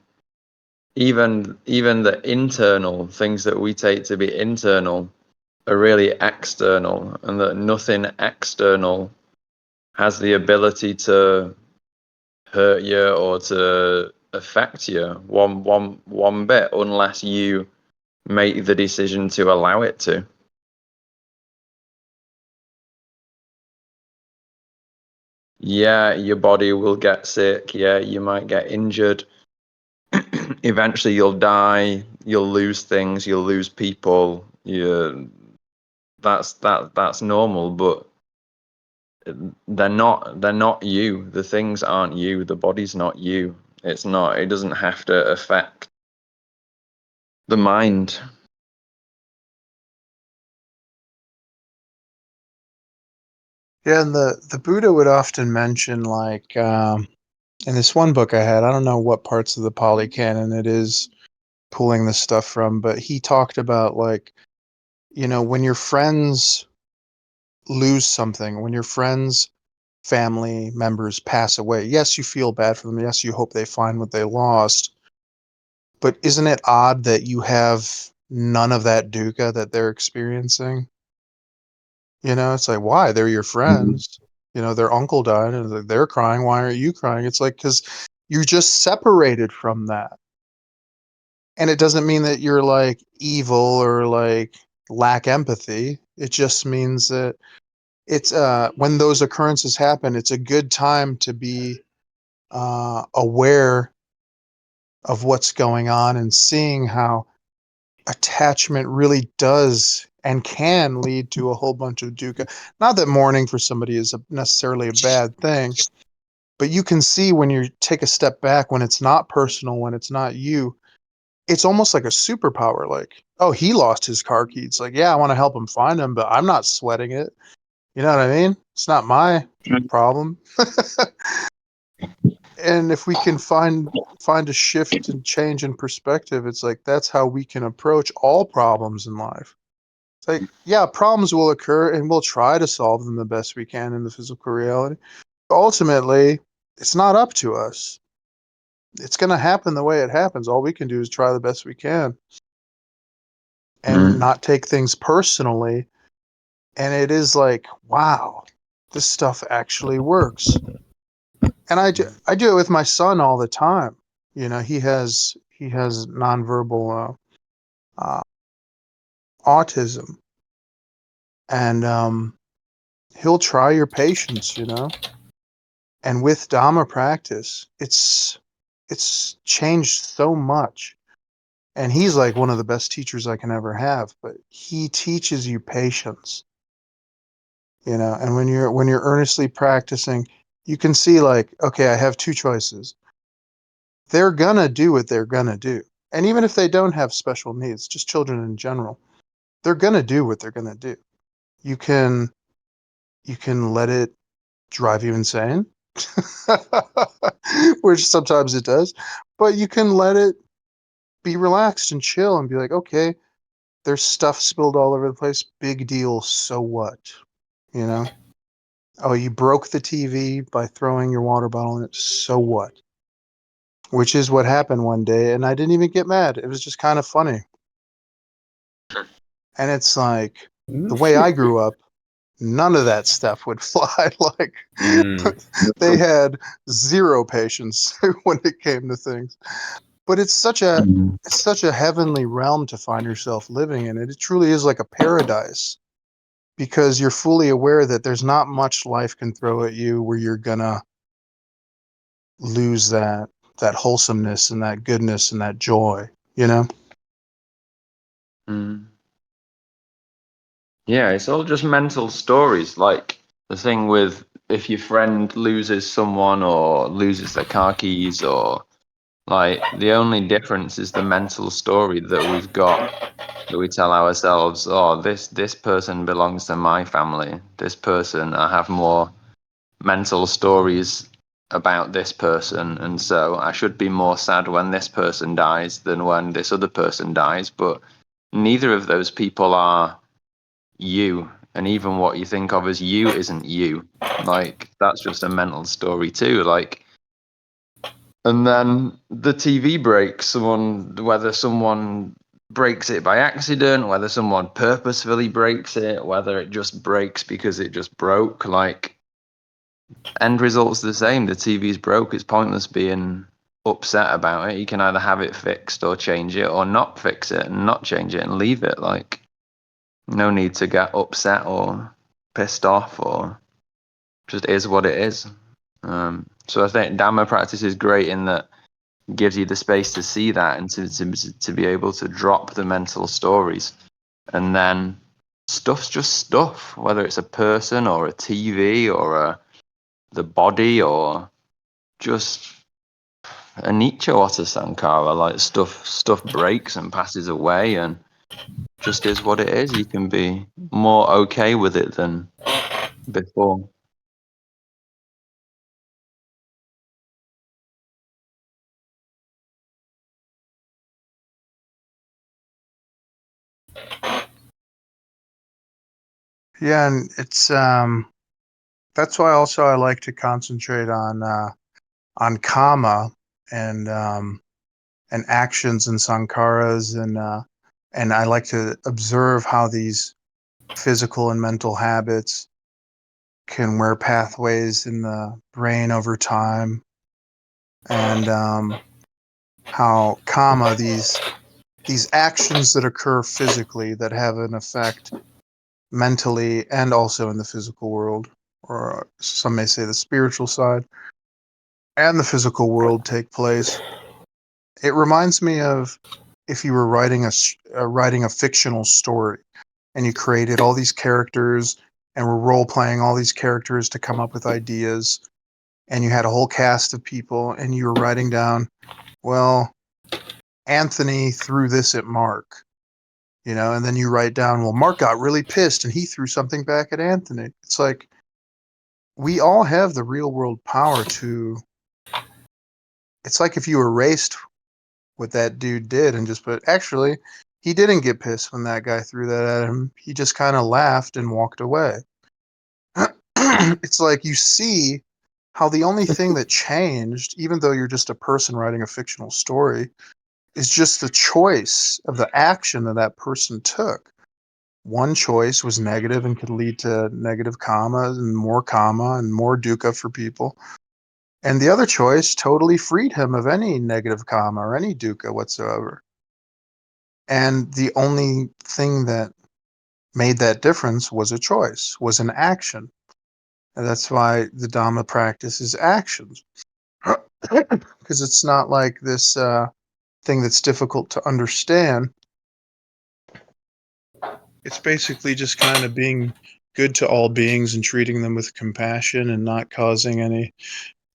the internal things that we take to be internal are really external, and that nothing external has the ability to hurt you or to affect you one bit, unless you make the decision to allow it to. Yeah, your body will get sick. Yeah, you might get injured. Eventually you'll die, you'll lose things, you'll lose people. That's normal, but they're not you. The things aren't you. The body's not you. It doesn't have to affect the mind. Yeah, and the Buddha would often mention, like, in this one book I had, I don't know what parts of the Pali Canon it is pulling this stuff from, but he talked about, like, when your friends lose something, when your friends, family members pass away, yes, you feel bad for them. Yes, you hope they find what they lost. But isn't it odd that you have none of that dukkha that they're experiencing? It's like, why? They're your friends. Their uncle died and they're crying. Why aren't you crying? It's like, because you're just separated from that. And it doesn't mean that you're like evil or like lack empathy. It just means that it's when those occurrences happen, it's a good time to be aware of what's going on and seeing how attachment really does and can lead to a whole bunch of dukkha. Not that mourning for somebody is necessarily a bad thing, but you can see when you take a step back, when it's not personal, when it's not you, it's almost like a superpower. Like, oh, he lost his car keys. Like, yeah, I want to help him find them, but I'm not sweating it. You know what I mean? It's not my problem. And if we can find a shift and change in perspective, it's like that's how we can approach all problems in life. It's like, yeah, problems will occur and we'll try to solve them the best we can in the physical reality. But ultimately, it's not up to us. It's going to happen the way it happens. All we can do is try the best we can and not take things personally. And it is like, wow, this stuff actually works. And I do it with my son all the time. He has nonverbal autism, and he'll try your patience. And with Dhamma practice, it's changed so much. And he's like one of the best teachers I can ever have. But he teaches you patience. And when you're earnestly practicing, you can see, like, okay, I have two choices. They're gonna do what they're gonna do. And even if they don't have special needs, just children in general, they're gonna do what they're gonna do. You can let it drive you insane, which sometimes it does, but you can let it be relaxed and chill and be like, okay, there's stuff spilled all over the place. Big deal. So what? Oh, you broke the TV by throwing your water bottle in it. So what? Which is what happened one day, and I didn't even get mad. It was just kind of funny. And it's like, the way I grew up, none of that stuff would fly. Like, they had zero patience when it came to things. But it's such a heavenly realm to find yourself living in. It truly is like a paradise, because you're fully aware that there's not much life can throw at you where you're gonna lose that wholesomeness and that goodness and that joy. Yeah, it's all just mental stories. Like the thing with if your friend loses someone or loses their car keys, or like the only difference is the mental story that we've got, that we tell ourselves, oh, this person belongs to my family. This person, I have more mental stories about this person, and so I should be more sad when this person dies than when this other person dies. But neither of those people are you, and even what you think of as you isn't you. Like, that's just a mental story too. Like, and then the TV breaks, whether someone breaks it by accident, whether someone purposefully breaks it, whether it just breaks because it just broke, like, end result's the same. The TV's broke. It's pointless being upset about it. You can either have it fixed or change it, or not fix it and not change it and leave it. Like, no need to get upset or pissed off, or just is what it is. So I think Dhamma practice is great in that it gives you the space to see that and to be able to drop the mental stories. And then stuff's just stuff, whether it's a person or a TV or the body or just anicca wata sankhara. Like, stuff breaks and passes away and just is what it is. You can be more okay with it than before. Yeah, and it's that's why also I like to concentrate on karma and actions and sankharas and I like to observe how these physical and mental habits can wear pathways in the brain over time, and how karma, these actions that occur physically that have an effect mentally and also in the physical world, or some may say the spiritual side and the physical world take place. It reminds me of if you were writing a fictional story and you created all these characters and were role playing all these characters to come up with ideas, and you had a whole cast of people and you were writing down, well, Anthony threw this at Mark, and then you write down, well, Mark got really pissed and he threw something back at Anthony. It's like we all have the real world power to. It's like if you erased what that dude did and just put, actually, he didn't get pissed when that guy threw that at him. He just kind of laughed and walked away. It's like you see how the only thing that changed, even though you're just a person writing a fictional story, is just the choice of the action that person took. One choice was negative and could lead to negative karma and more dukkha for people. And the other choice totally freed him of any negative karma or any dukkha whatsoever. And the only thing that made that difference was a choice, was an action. And that's why the Dhamma practice is actions. Because it's not like this thing that's difficult to understand. It's basically just kind of being good to all beings and treating them with compassion and not causing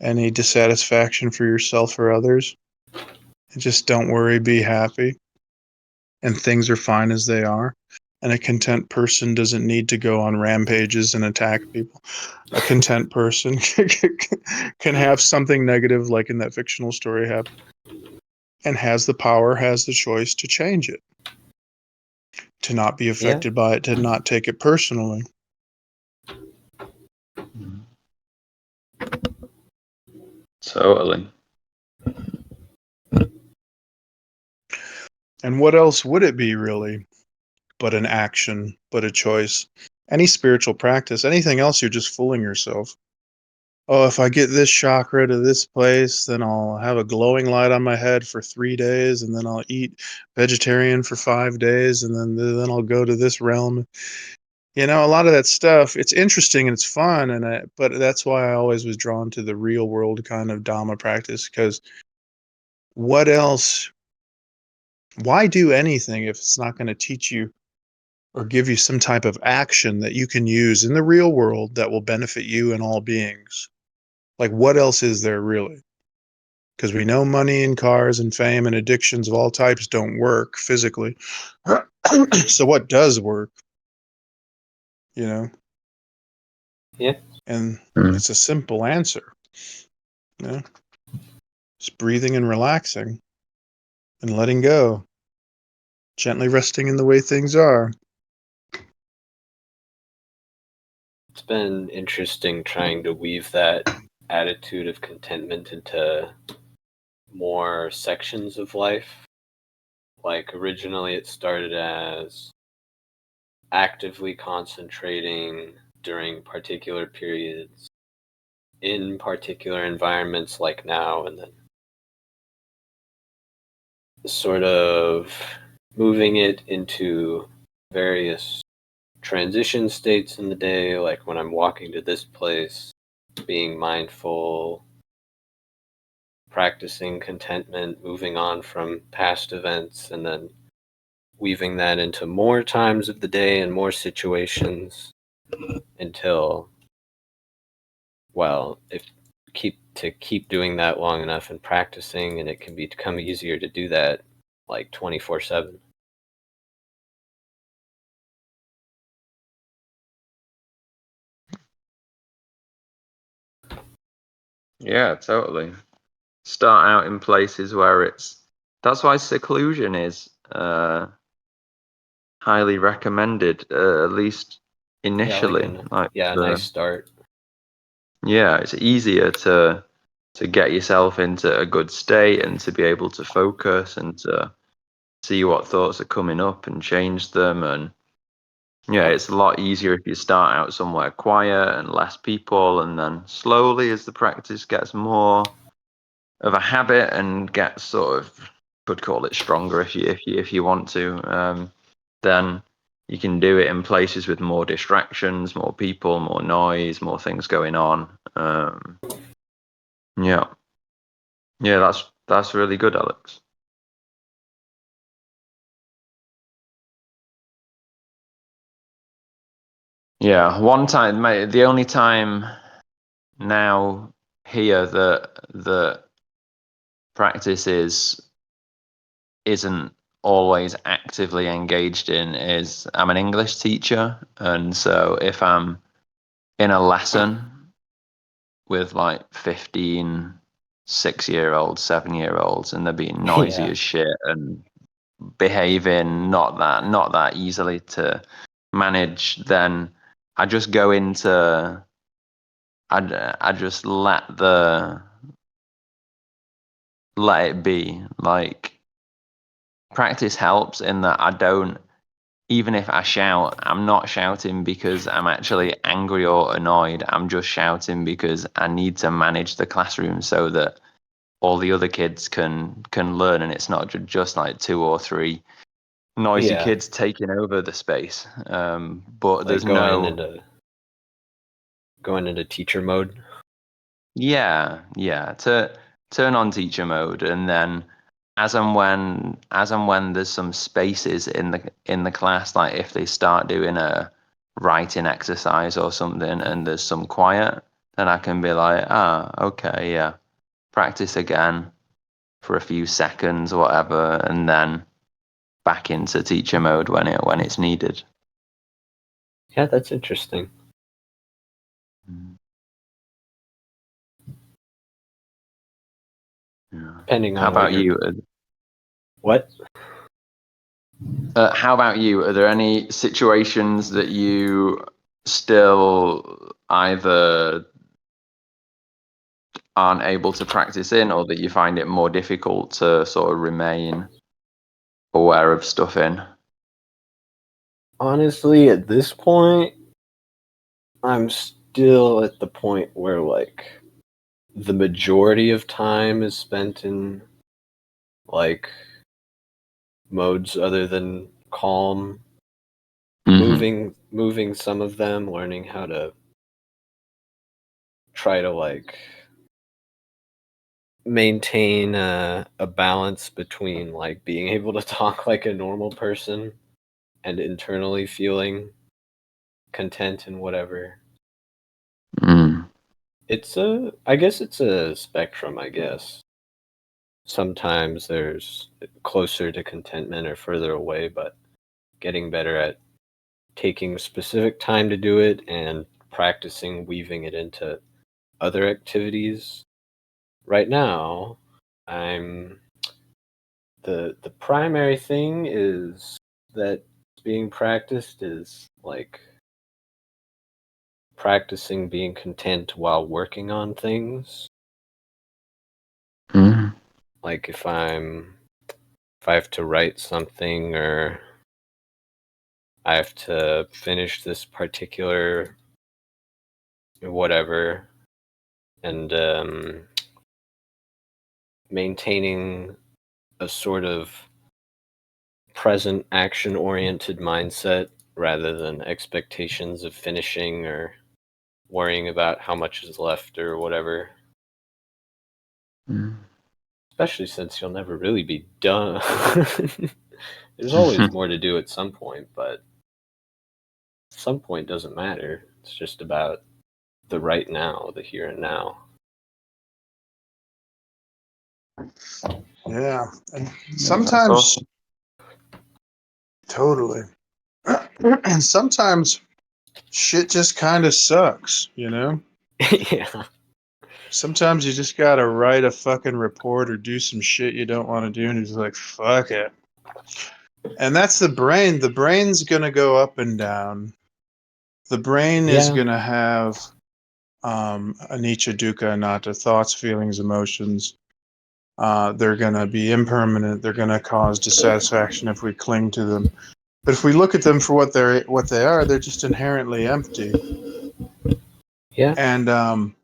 any dissatisfaction for yourself or others. And just don't worry, be happy. And things are fine as they are. And a content person doesn't need to go on rampages and attack people. A content person can have something negative, like in that fictional story, happen, and has the power, has the choice to change it, to not be affected by it, to not take it personally. Totally. And what else would it be, really, but an action, but a choice? Any spiritual practice, anything else, you're just fooling yourself. Oh, if I get this chakra to this place, then I'll have a glowing light on my head for 3 days, and then I'll eat vegetarian for 5 days, and then I'll go to this realm. A lot of that stuff, it's interesting and it's fun, but that's why I always was drawn to the real world kind of Dhamma practice, because what else? Why do anything if it's not going to teach you or give you some type of action that you can use in the real world that will benefit you and all beings? Like, what else is there really? Because we know money and cars and fame and addictions of all types don't work physically. So what does work? Yeah. And it's a simple answer. Just breathing and relaxing and letting go. Gently resting in the way things are. It's been interesting trying to weave that attitude of contentment into more sections of life. Like originally it started as actively concentrating during particular periods in particular environments like now, and then sort of moving it into various transition states in the day, like when I'm walking to this place, being mindful, practicing contentment, moving on from past events, and then weaving that into more times of the day and more situations until, well, if keep doing that long enough and practicing, and it can become easier to do that like 24/7. Yeah, totally. Start out in places where that's why seclusion is highly recommended, at least initially. A nice start. Yeah, it's easier to get yourself into a good state and to be able to focus and to see what thoughts are coming up and change them. And yeah, it's a lot easier if you start out somewhere quiet and less people, and then slowly as the practice gets more of a habit and gets sort of, could call it stronger if you want to, then you can do it in places with more distractions, more people, more noise, more things going on. Yeah, that's really good, Alex. Yeah, one time, mate, the only time now here that practice isn't always actively engaged in is I'm an English teacher, and so if I'm in a lesson with like 15 6-year-olds, 7-year-olds, and they're being noisy as shit and behaving not that easily to manage, then I just go into I just let it be. Like, practice helps in that I don't, even if I shout, I'm not shouting because I'm actually angry or annoyed. I'm just shouting because I need to manage the classroom so that all the other kids can learn, and it's not just like 2 or 3 noisy kids taking over the space. But like there's going into teacher mode. Yeah, to turn on teacher mode, and then as and when there's some spaces in the class, like if they start doing a writing exercise or something and there's some quiet, then I can be like, okay, yeah, practice again for a few seconds or whatever, and then back into teacher mode when it's needed. Yeah, that's interesting. Yeah. Depending on how about you? What? How about you? Are there any situations that you still either aren't able to practice in, or that you find it more difficult to sort of remain aware of stuff in? Honestly, at this point, I'm still at the point where, like, the majority of time is spent in, like, modes other than calm. Moving some of them, learning how to try to, like, maintain a balance between, like, being able to talk like a normal person and internally feeling content in whatever. I guess it's a spectrum, I guess. Sometimes there's closer to contentment or further away, but getting better at taking specific time to do it and practicing weaving it into other activities. Right now, the primary thing is that being practiced is, like, practicing being content while working on things. Like if I have to write something, or I have to finish this particular whatever, and maintaining a sort of present action-oriented mindset rather than expectations of finishing or worrying about how much is left or whatever. Especially since you'll never really be done. There's always more to do at some point, but some point doesn't matter. It's just about the right now, the here and now. Yeah. And sometimes, totally. And sometimes shit just kind of sucks, you know? Yeah. Sometimes you just gotta write a fucking report or do some shit you don't want to do, and you're just like, fuck it. And that's the brain. The brain's gonna go up and down. The brain is Yeah. gonna have anicca, dukkha, anatta, thoughts, feelings, emotions. They're gonna be impermanent. They're gonna cause dissatisfaction if we cling to them. But if we look at them for what they are, they're just inherently empty. Yeah. And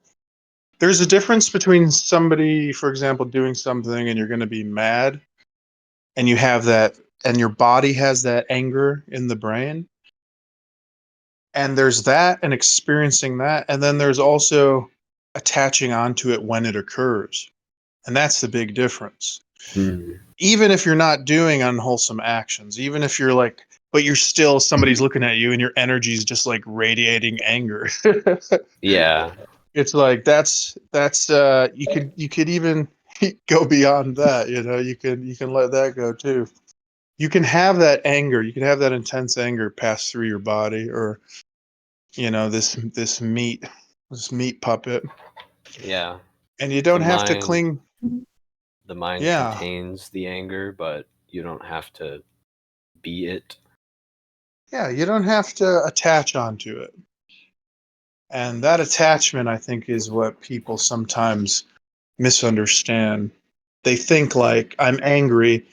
there's a difference between somebody, for example, doing something and you're going to be mad, and you have that, and your body has that anger in the brain. And there's that, and experiencing that, and then there's also attaching onto it when it occurs. And that's the big difference. Even if you're not doing unwholesome actions, even if you're like, but you're still, somebody's looking at you and your energy is just like radiating anger. Yeah. It's like that's you could even go beyond that, you can let that go too. You can have that anger, you can have that intense anger pass through your body, or this meat puppet, Yeah. and you don't The have to mind- cling. The mind Yeah. contains the anger, but you don't have to be it. Yeah, you don't have to attach onto it. And that attachment, I think, is what people sometimes misunderstand. They think like, I'm angry,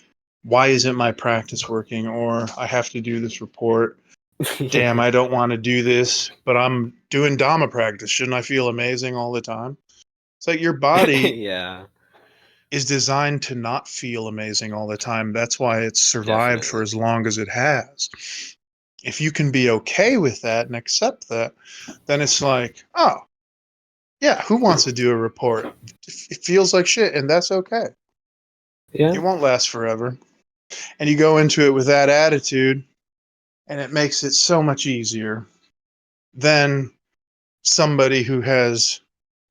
why isn't my practice working? Or I have to do this report. Damn, I don't want to do this, but I'm doing Dhamma practice. Shouldn't I feel amazing all the time? It's like your body Yeah. is designed to not feel amazing all the time. That's why it's survived for Definitely. as long as it has. If you can be okay with that and accept that, then it's like, oh, yeah, who wants to do a report? It feels like shit, and that's okay. Yeah. It won't last forever. And you go into it with that attitude, and it makes it so much easier than somebody who has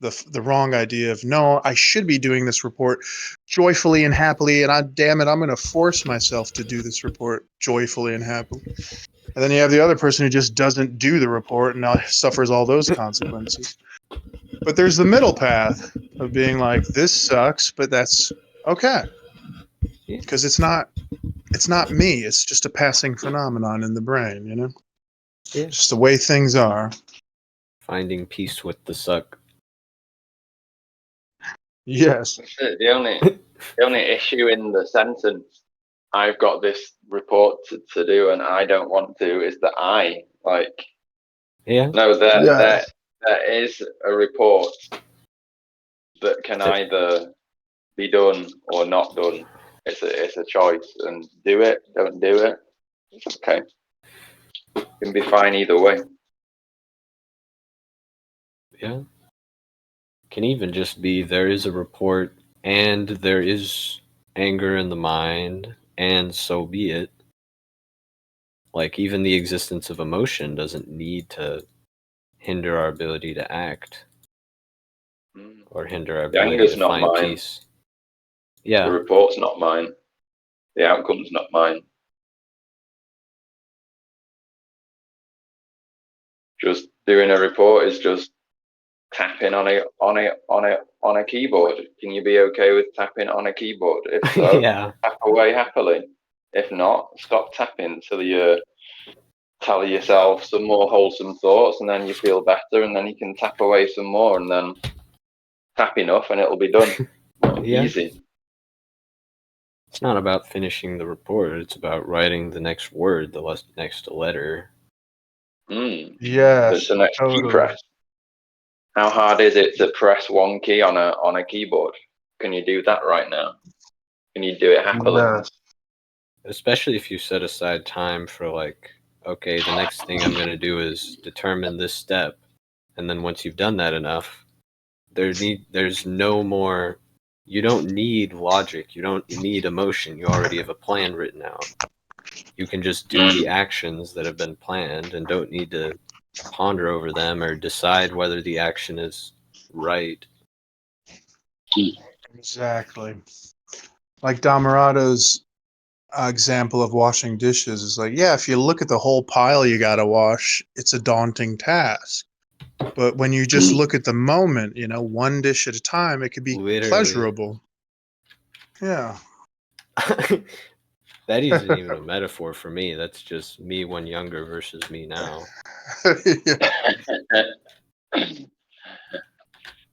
the wrong idea of, no, I should be doing this report joyfully and happily, and damn it, I'm going to force myself to do this report joyfully and happily. And then you have the other person who just doesn't do the report and now suffers all those consequences. But there's the middle path of being like, this sucks, but that's okay, because it's not me. It's just a passing phenomenon in the brain, Yeah. just the way things are. Finding peace with the suck. Yes. The only issue in the sentence, I've got this report to do and I don't want to, is that Yeah. no, Yes. there is a report that can either be done or not done. It's a choice, and do it, don't do it. It's okay. It can be fine either way. Yeah. Can even just be, there is a report and there is anger in the mind, and so be it. Like, even the existence of emotion doesn't need to hinder our ability to act or hinder our The ability anger's to not find mine. peace. The Yeah. report's not mine. The outcome's not mine. Just doing a report is just tapping on a keyboard. Can you be okay with tapping on a keyboard? If so, Yeah. tap away happily. If not, stop tapping till you tell yourself some more wholesome thoughts, and then you feel better, and then you can tap away some more, and then tap enough, and it'll be done. Yeah. Easy. It's not about finishing the report. It's about writing the next word, the next letter. Yes. It's the next key Totally. press. How hard is it to press one key on a keyboard? Can you do that right now? Can you do it happily? Yes. Especially if you set aside time for, like, okay, the next thing I'm going to do is determine this step. And then once you've done that enough, there's no more, you don't need logic. You don't need emotion. You already have a plan written out. You can just do the actions that have been planned and don't need to ponder over them or decide whether the action is right. Exactly. Like Dhammarato's example of washing dishes is like, yeah, if you look at the whole pile you got to wash, it's a daunting task. But when you just look at the moment, one dish at a time, it could be Literally. pleasurable. Yeah. That isn't even a metaphor for me. That's just me when younger versus me now.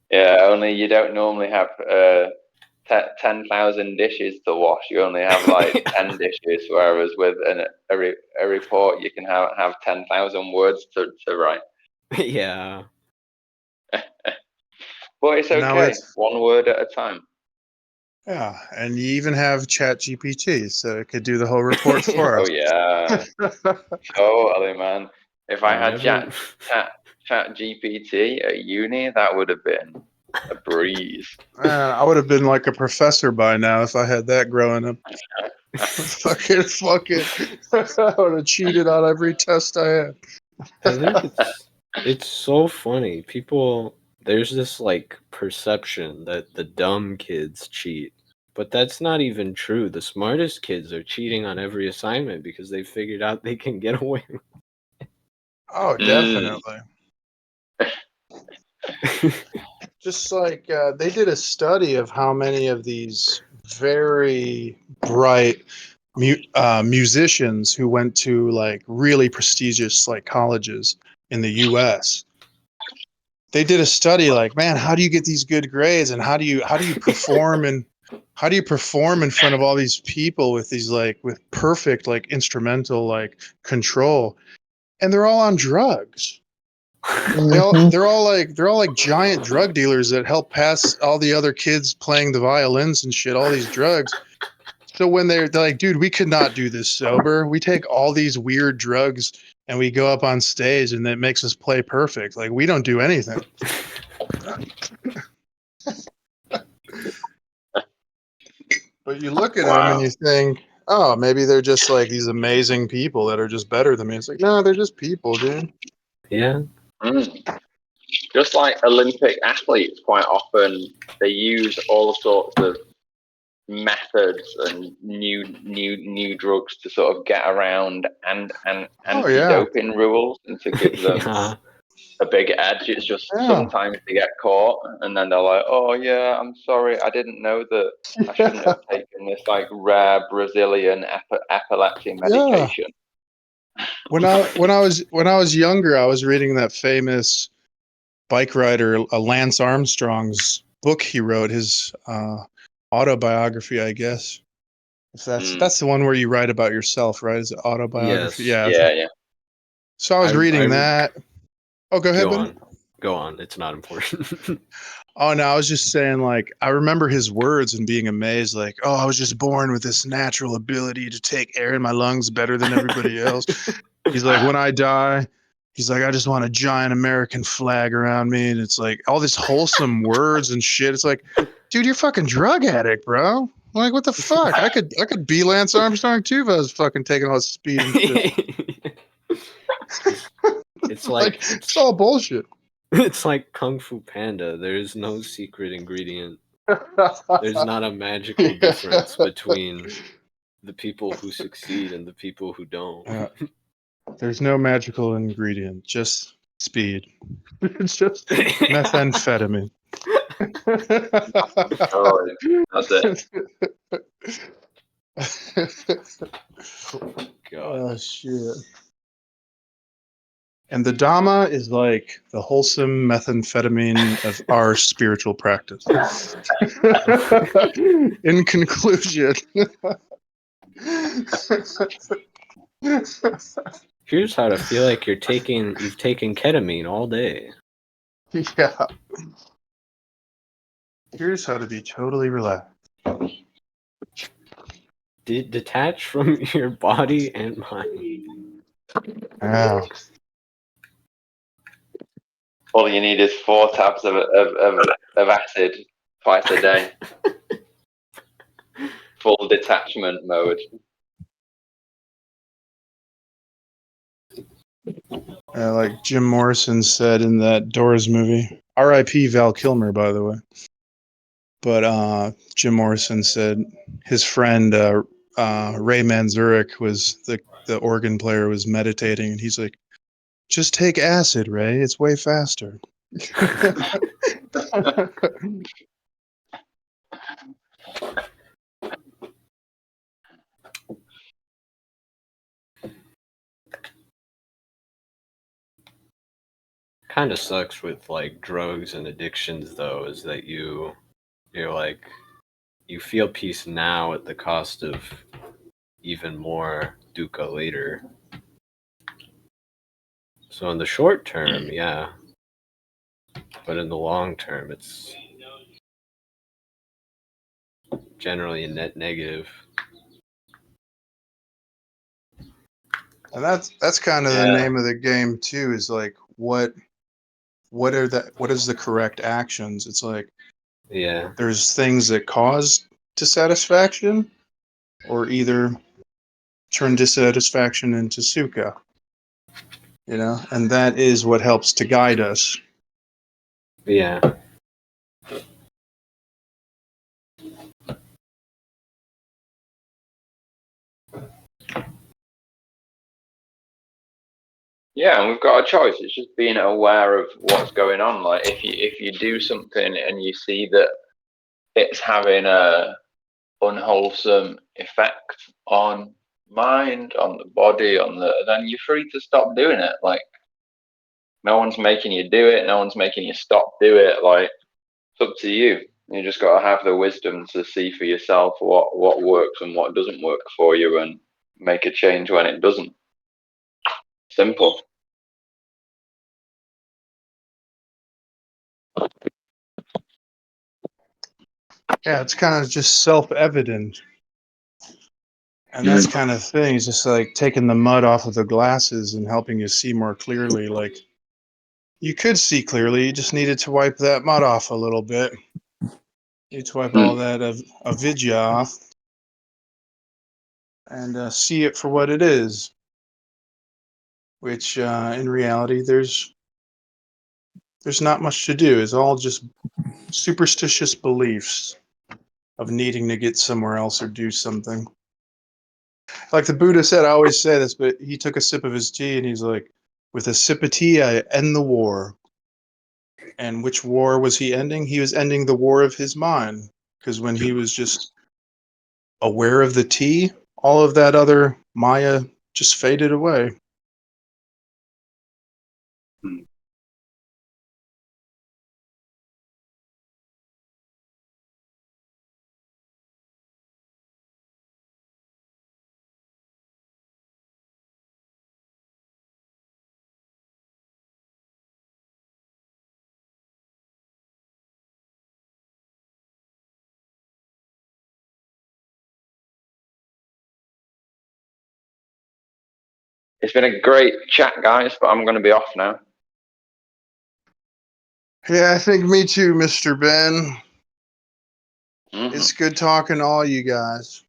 Yeah, only you don't normally have 10,000 dishes to wash. You only have like 10 dishes, whereas with a report, you can have 10,000 words to write. Yeah. But it's Now okay. it's- One word at a time. Yeah, and you even have Chat GPT, so it could do the whole report for Oh us. yeah, totally, man. If I had Never- chat GPT at uni, that would have been a breeze. I would have been like a professor by now if I had that growing up. fucking. I would have cheated on every test I had. I think it's so funny. People, there's this like perception that the dumb kids cheat, but that's not even true. The smartest kids are cheating on every assignment because they figured out they can get away with Oh, definitely. Just like they did a study of how many of these very bright musicians who went to like really prestigious like colleges in the U.S. They did a study like, man, how do you get these good grades, and how do you perform in front of all these people with these like with perfect like instrumental like control, and they're all on drugs. They're all like giant drug dealers that help pass all the other kids playing the violins and shit, all these drugs. So when they're like, dude, we could not do this sober. We take all these weird drugs and we go up on stage and it makes us play perfect. Like we don't do anything. But you look at them and you think, oh, maybe they're just like these amazing people that are just better than me. It's like, no, they're just people, dude. Yeah. Just like Olympic athletes, quite often they use all sorts of methods and new drugs to sort of get around and anti-doping rules and to give them Yeah. a big edge. It's just Yeah. sometimes they get caught and then they're like, oh yeah, I'm sorry, I didn't know that I shouldn't have taken this like rare Brazilian epilepsy medication. When I was younger, I was reading that famous bike rider, Lance Armstrong's book he wrote, his autobiography, I guess. If that's the one where you write about yourself, right? Is it autobiography? Yes. Yeah. So I was reading that. Oh, go ahead, buddy. Go on. It's not important. Oh no, I was just saying, like, I remember his words and being amazed, like, oh, I was just born with this natural ability to take air in my lungs better than everybody else. He's like, when I die, he's like, I just want a giant American flag around me. And it's like all this wholesome words and shit. It's like, dude, you're fucking drug addict, bro. Like, what the fuck? I could be Lance Armstrong too if I was fucking taking all this speed and shit. It's like it's all bullshit. It's like Kung Fu Panda. There's no secret ingredient. There's not a magical difference between the people who succeed and the people who don't. There's no magical ingredient, just speed. It's just methamphetamine. Oh, that's it. God. Oh shit. And the Dhamma is like the wholesome methamphetamine of our spiritual practice. In conclusion. Here's how to feel like you've taken ketamine all day. Yeah. Here's how to be totally relaxed. Detach from your body and mind. Wow. All you need is 4 tabs of acid twice a day. Full detachment mode. Like Jim Morrison said in that Doors movie. R.I.P. Val Kilmer, by the way. But Jim Morrison said his friend Ray Manzurek was the organ player, was meditating, and he's like, Just take acid, Ray. It's way faster. Kind of sucks with like drugs and addictions though, is that you're like, you feel peace now at the cost of even more dukkha later. So in the short term, yeah, but in the long term, it's generally a net negative. And that's kind of the name of the game too, is like what is the correct actions? It's like Yeah. there's things that cause dissatisfaction or either turn dissatisfaction into sukha, and that is what helps to guide us. Yeah. Yeah, and we've got a choice. It's just being aware of what's going on. Like if you do something and you see that it's having a unwholesome effect on mind, on the body, then you're free to stop doing it. Like no one's making you do it, no one's making you stop do it. Like it's up to you. You just got to have the wisdom to see for yourself what works and what doesn't work for you, and make a change when it doesn't. Simple. Yeah, it's kind of just self-evident. And that's kind of thing. It's just like taking the mud off of the glasses and helping you see more clearly. Like you could see clearly, you just needed to wipe that mud off a little bit. You need to wipe all that avidya off and see it for what it is. Which in reality, there's not much to do. It's all just superstitious beliefs of needing to get somewhere else or do something. Like the Buddha said, I always say this, but he took a sip of his tea and he's like, with a sip of tea, I end the war. And which war was he ending? He was ending the war of his mind. Because when he was just aware of the tea, all of that other Maya just faded away. It's been a great chat, guys, but I'm going to be off now. Yeah, I think me too, Mr. Ben. Mm-hmm. It's good talking to all you guys.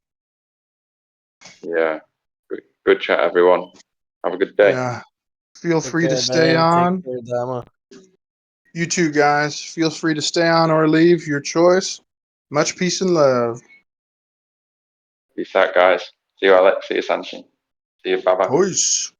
Yeah. Good chat, everyone. Have a good day. Yeah. Feel free to Okay, stay man. on. Take care, Dhamma. You too, guys. Feel free to stay on or leave. Your choice. Much peace and love. Peace out, guys. See you, Alex. See you, Sanchin. See you. Bye-bye. Peace.